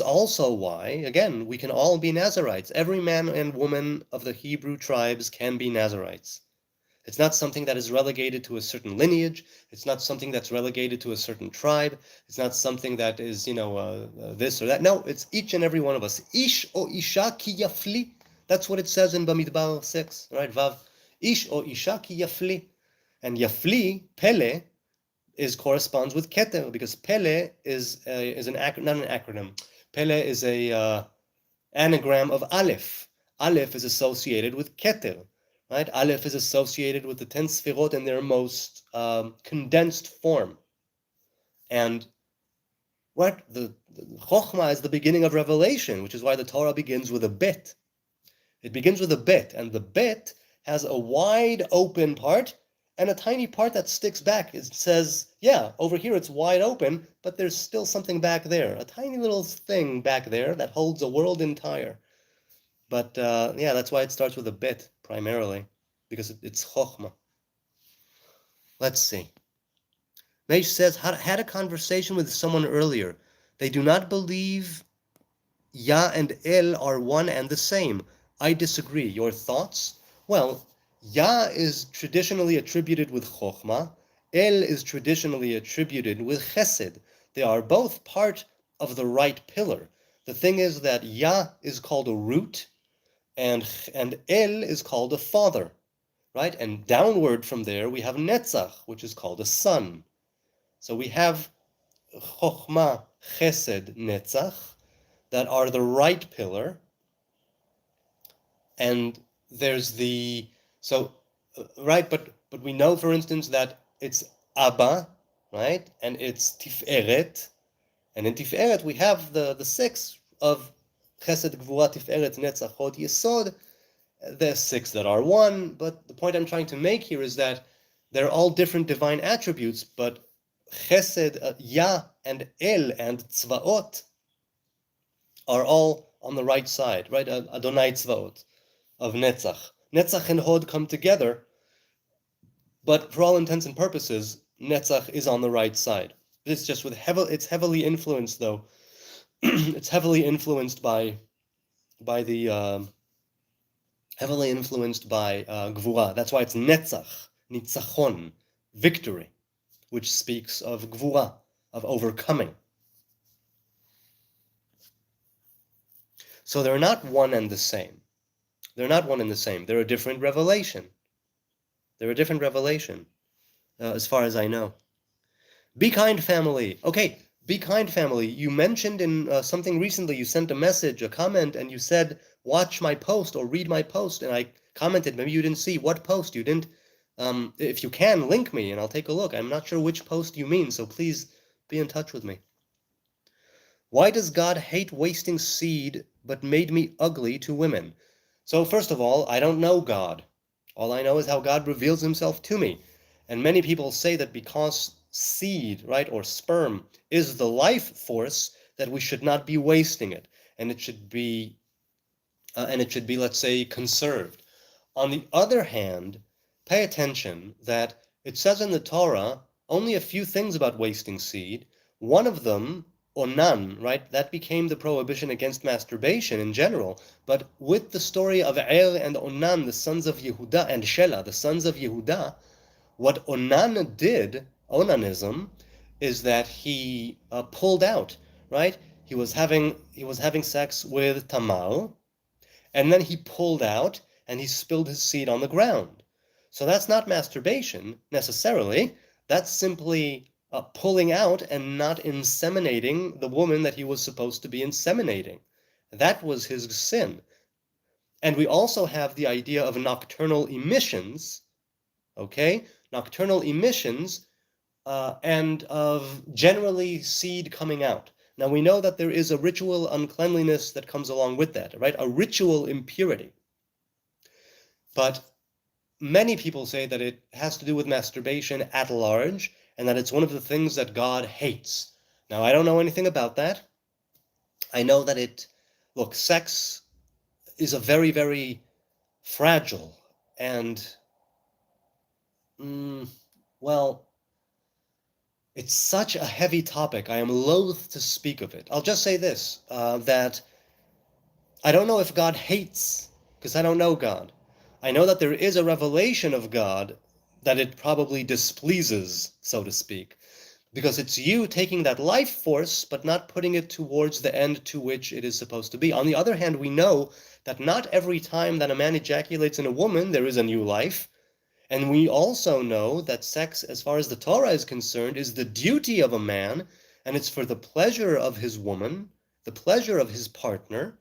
also why, again, we can all be Nazarites. Every man and woman of the Hebrew tribes can be Nazarites. It's not something that is relegated to a certain lineage. It's not something that's relegated to a certain tribe. It's not something that is, this or that. No, it's each and every one of us. Ish o isha ki yafli. That's what it says in Bamidbar 6, right? Vav. Ish o isha ki yafli. And yafli, pele, corresponds with keter, because pele is not an acronym. Pele is a anagram of aleph. Aleph is associated with keter, right? Aleph is associated with the 10 sfirot in their most condensed form. And what the Chokhmah is the beginning of revelation, which is why the Torah begins with a bet. It begins with a bet, and the bet has a wide open part and a tiny part that sticks back. It says, yeah, over here it's wide open, but there's still something back there, a tiny little thing back there that holds a world entire. But yeah, that's why it starts with a bet primarily, because it's chokhmah. Let's see. Meish says, had a conversation with someone earlier. They do not believe Ya and El are one and the same. I disagree. Your thoughts? Well, Ya is traditionally attributed with Chokhmah. El is traditionally attributed with Chesed. They are both part of the right pillar. The thing is that Ya is called a root, and El is called a father, right? And downward from there we have Netzach, which is called a son. So we have Chokhmah, Chesed, Netzach, that are the right pillar, and there's right, but we know, for instance, that it's Abba, right, and it's Tiferet, and in Tiferet we have the six of Chesed, Gvura, Tiferet, Netzach, Hod, Yesod. There's six that are one, but the point I'm trying to make here is that they're all different divine attributes, but Chesed, Ya, and El, and Tzvaot are all on the right side, right? Adonai Tzvaot of Netzach. Netzach and Hod come together, but for all intents and purposes, Netzach is on the right side. It's just it's heavily influenced though. It's heavily influenced by Gvura. That's why it's Netzach, Nitzachon, victory, which speaks of Gvura, of overcoming. So they're not one and the same. They're not one and the same. They're a different revelation. They're a different revelation, as far as I know. Be kind, family. Okay, be kind, family. You mentioned in something recently, you sent a message, a comment, and you said, watch my post or read my post. And I commented, maybe you didn't see what post you didn't. If you can, link me and I'll take a look. I'm not sure which post you mean, so please be in touch with me. Why does God hate wasting seed but made me ugly to women? So first of all, I don't know God. All I know is how God reveals himself to me. And many people say that because seed, right, or sperm is the life force, that we should not be wasting it. And it should be and it should be, let's say, conserved. On the other hand, pay attention that it says in the Torah only a few things about wasting seed. One of them, onan, right? That became the prohibition against masturbation in general. But with the story of Er and Onan, the sons of Yehuda, and Shelah, the sons of Yehuda, what Onan did, onanism, is that he pulled out, right? He was having sex with Tamar, and then he pulled out and he spilled his seed on the ground. So that's not masturbation necessarily. That's simply pulling out and not inseminating the woman that he was supposed to be inseminating. That was his sin. And we also have the idea of nocturnal emissions, okay? Nocturnal emissions and of generally seed coming out. Now we know that there is a ritual uncleanliness that comes along with that, right? A ritual impurity. But many people say that it has to do with masturbation at large and that it's one of the things that God hates. Now I don't know anything about that. I know that look, sex is a very, very fragile and, well, it's such a heavy topic. I am loath to speak of it. I'll just say this, that I don't know if God hates, because I don't know God. I know that there is a revelation of God that it probably displeases, so to speak, because it's you taking that life force but not putting it towards the end to which it is supposed to be. On the other hand, we know that not every time that a man ejaculates in a woman there is a new life. And we also know that sex, as far as the Torah is concerned, is the duty of a man, and it's for the pleasure of his woman, the pleasure of his partner,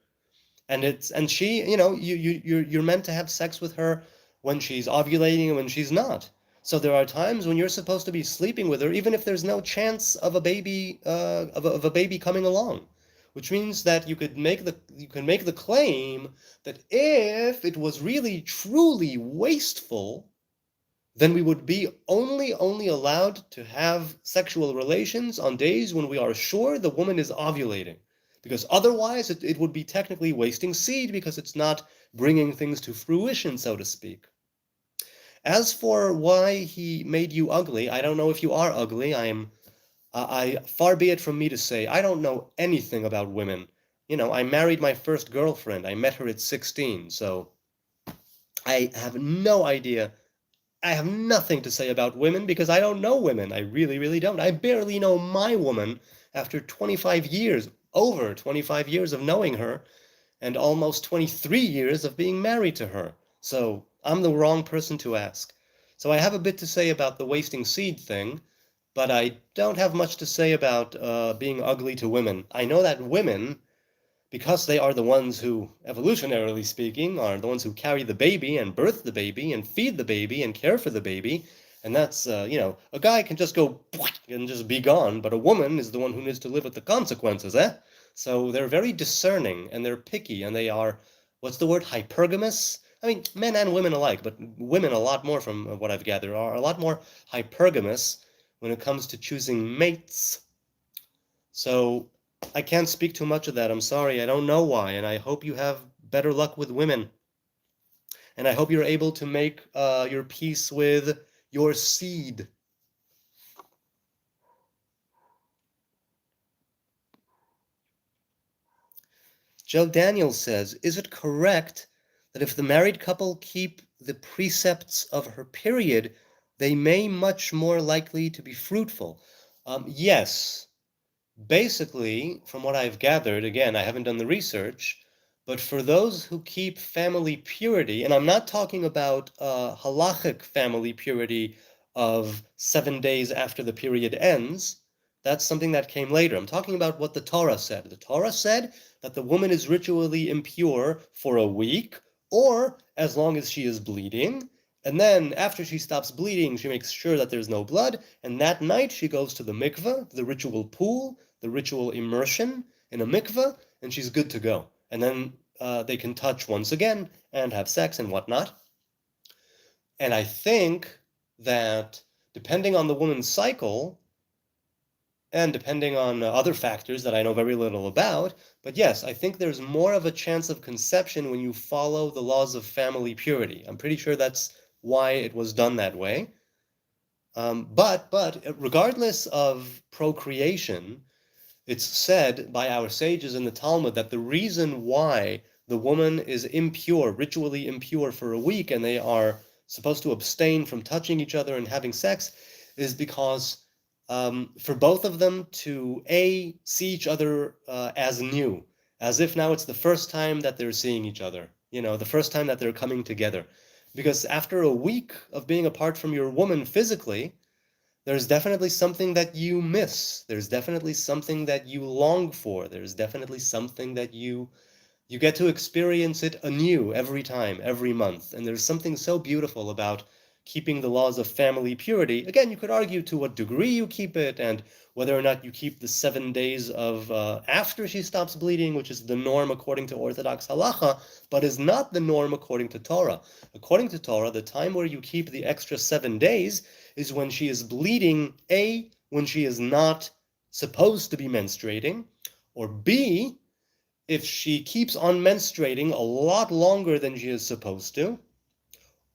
and she, you're meant to have sex with her when she's ovulating and when she's not. So there are times when you're supposed to be sleeping with her, even if there's no chance of a baby of a baby coming along, which means that you can make the claim that if it was really truly wasteful, then we would be only allowed to have sexual relations on days when we are sure the woman is ovulating. Because otherwise it would be technically wasting seed because it's not bringing things to fruition, so to speak. As for why he made you ugly, I don't know if you are ugly. I far be it from me to say I don't know anything about women. I married my first girlfriend. I met her at 16, so I have no idea. I have nothing to say about women because I don't know women. I really, really don't. I barely know my woman after 25 years, over 25 years of knowing her, and almost 23 years of being married to her. So I'm the wrong person to ask. So I have a bit to say about the wasting seed thing, but I don't have much to say about being ugly to women. I know that women, because they are the ones who, evolutionarily speaking, are the ones who carry the baby and birth the baby and feed the baby and care for the baby. And that's, a guy can just go and just be gone, but a woman is the one who needs to live with the consequences, eh? So they're very discerning and they're picky and they are, what's the word, hypergamous? I mean, men and women alike, but women a lot more, from what I've gathered, are a lot more hypergamous when it comes to choosing mates. So I can't speak too much of that. I'm sorry. I don't know why. And I hope you have better luck with women. And I hope you're able to make your peace with your seed. Joe Daniels says, is it correct that if the married couple keep the precepts of her period, they may much more likely to be fruitful? Yes. Basically, from what I've gathered, again, I haven't done the research, but for those who keep family purity, and I'm not talking about halachic family purity of 7 days after the period ends, that's something that came later. I'm talking about what the Torah said. The Torah said that the woman is ritually impure for a week, or as long as she is bleeding, and then after she stops bleeding, she makes sure that there's no blood, and that night she goes to the mikveh, the ritual pool, the ritual immersion in a mikveh, and she's good to go. And then they can touch once again and have sex and whatnot. And I think that depending on the woman's cycle, and depending on other factors that I know very little about. But yes, I think there's more of a chance of conception when you follow the laws of family purity. I'm pretty sure that's why it was done that way. But regardless of procreation, it's said by our sages in the Talmud that the reason why the woman is impure, ritually impure for a week, and they are supposed to abstain from touching each other and having sex, is because for both of them to see each other as new, as if now it's the first time that they're seeing each other, the first time that they're coming together. Because after a week of being apart from your woman physically, there's definitely something that you miss. There's definitely something that you long for. There's definitely something that you get to experience it anew every time, every month. And there's something so beautiful about keeping the laws of family purity. Again, you could argue to what degree you keep it and whether or not you keep the 7 days of after she stops bleeding, which is the norm according to Orthodox halacha, but is not the norm according to Torah. According to Torah, the time where you keep the extra 7 days is when she is bleeding, A, when she is not supposed to be menstruating, or B, if she keeps on menstruating a lot longer than she is supposed to,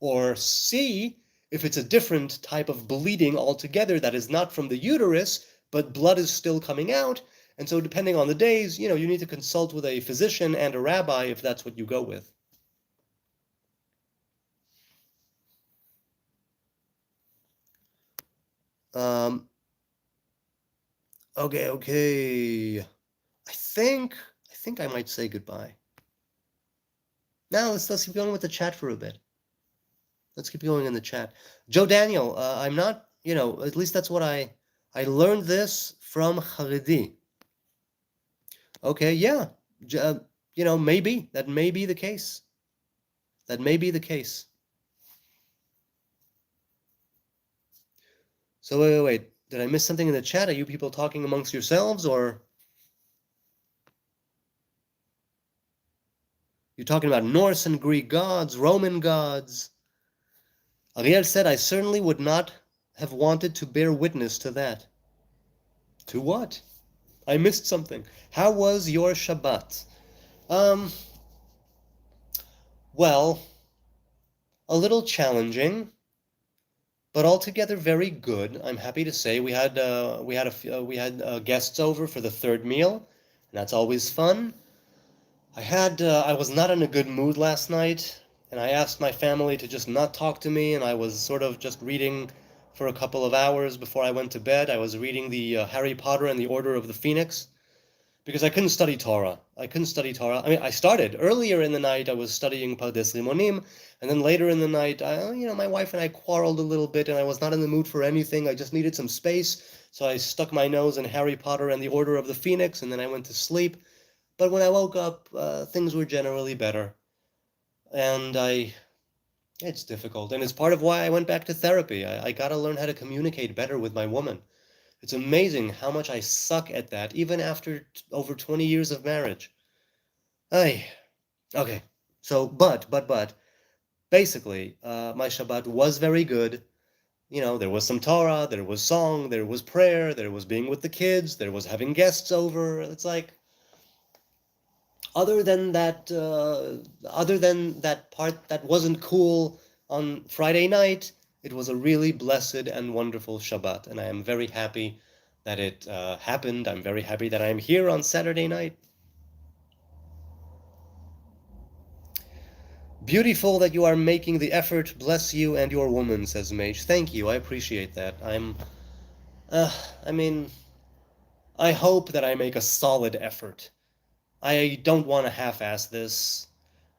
or C, if it's a different type of bleeding altogether that is not from the uterus, but blood is still coming out. And so depending on the days, you need to consult with a physician and a rabbi if that's what you go with. Um, okay. I think I might say goodbye. Now let's keep going with the chat for a bit. Let's keep going in the chat. Joe Daniel, I'm not, at least that's what I learned this from Haredi. Okay, yeah. Maybe. That may be the case. That may be the case. So wait. Did I miss something in the chat? Are you people talking amongst yourselves, or you're talking about Norse and Greek gods, Roman gods? Ariel said, I certainly would not have wanted to bear witness to that. To what? I missed something. How was your Shabbat? Well, a little challenging, but altogether very good. I'm happy to say we had guests over for the third meal, and that's always fun. I was not in a good mood last night, and I asked my family to just not talk to me, and I was sort of just reading for a couple of hours before I went to bed. I was reading the Harry Potter and the Order of the Phoenix because I couldn't study Torah. I couldn't study Torah. I mean, I started earlier in the night. I was studying Pardes Limonim, and then later in the night, my wife and I quarreled a little bit, and I was not in the mood for anything. I just needed some space, so I stuck my nose in Harry Potter and the Order of the Phoenix, and then I went to sleep. But when I woke up, things were generally better, and it's difficult, and it's part of why I went back to therapy. I got to learn how to communicate better with my woman. It's amazing how much I suck at that, even after over 20 years of marriage. Ay, okay. So, but, basically, my Shabbat was very good. There was some Torah, there was song, there was prayer, there was being with the kids, there was having guests over. It's like, other than that part that wasn't cool on Friday night, it was a really blessed and wonderful Shabbat, and I am very happy that it happened. I'm very happy that I'm here on Saturday night. Beautiful that you are making the effort. Bless you and your woman, says Mage. Thank you. I appreciate that. I mean, I hope that I make a solid effort. I don't want to half-ass this.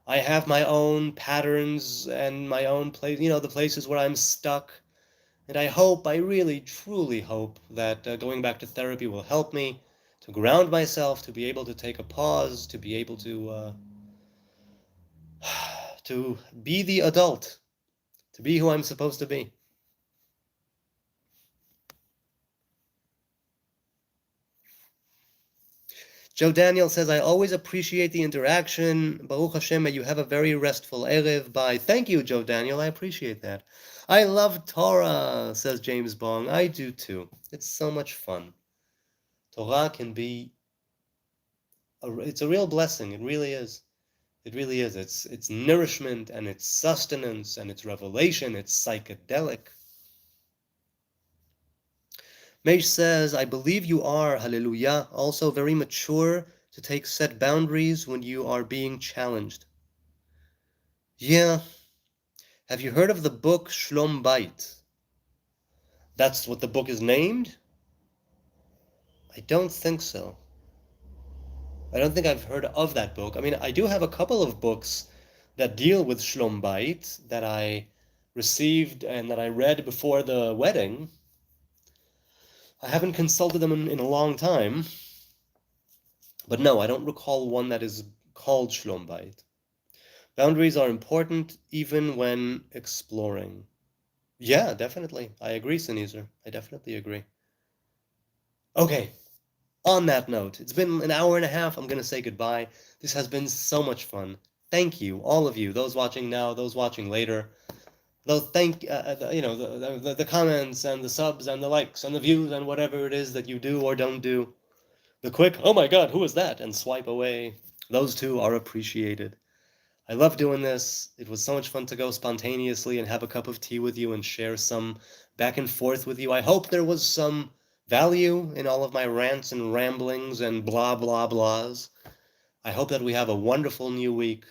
I have my own patterns and my own place, the places where I'm stuck. And I really, truly hope that going back to therapy will help me to ground myself, to be able to take a pause, to be able to be the adult, to be who I'm supposed to be. Joe Daniel says, I always appreciate the interaction. Baruch Hashem, may you have a very restful Erev. Bye. Thank you, Joe Daniel. I appreciate that. I love Torah, says James Bong. I do too. It's so much fun. Torah can be it's a real blessing. It really is. It really is. It's nourishment and it's sustenance and it's revelation. It's psychedelic. Mesh says, I believe you are, hallelujah, also very mature to take set boundaries when you are being challenged. Yeah. Have you heard of the book Shlom Bait? That's what the book is named? I don't think so. I don't think I've heard of that book. I mean, I do have a couple of books that deal with Shlom Bait that I received and that I read before the wedding. I haven't consulted them in a long time. But no, I don't recall one that is called Shlom Bait. Boundaries are important even when exploring. Yeah, definitely. I agree, Sneezer. I definitely agree. Okay, on that note, it's been an hour and a half. I'm going to say goodbye. This has been so much fun. Thank you, all of you, those watching now, those watching later. Those the comments and the subs and the likes and the views and whatever it is that you do or don't do. The quick, oh my God, who is that? And swipe away. Those two are appreciated. I love doing this. It was so much fun to go spontaneously and have a cup of tea with you and share some back and forth with you. I hope there was some value in all of my rants and ramblings and blah, blah, blahs. I hope that we have a wonderful new week.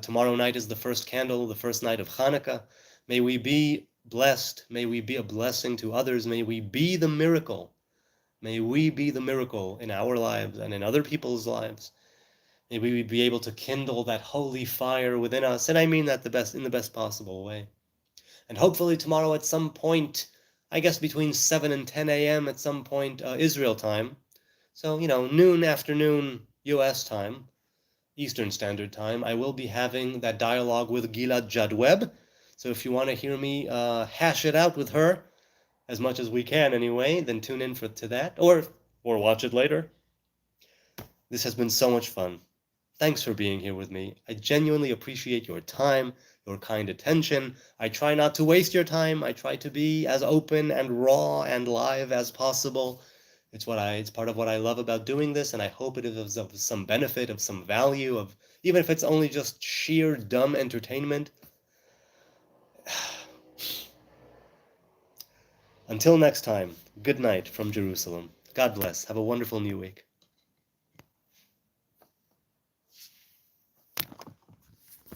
Tomorrow night is the first candle, the first night of Hanukkah. May we be blessed. May we be a blessing to others. May we be the miracle. May we be the miracle in our lives and in other people's lives. May we be able to kindle that holy fire within us, and I mean that in the best possible way. And hopefully tomorrow at some point, I guess between 7 and 10 a.m. at some point, Israel time. So, noon, afternoon, U.S. time, Eastern Standard Time, I will be having that dialogue with Gilad Jadweb. So if you want to hear me hash it out with her, as much as we can anyway, then tune in to that, or watch it later. This has been so much fun. Thanks for being here with me. I genuinely appreciate your time, your kind attention. I try not to waste your time. I try to be as open and raw and live as possible. It's part of what I love about doing this, and I hope it is of some benefit, of some value, of even if it's only just sheer dumb entertainment. Until next time, good night from Jerusalem. God bless. Have a wonderful new week.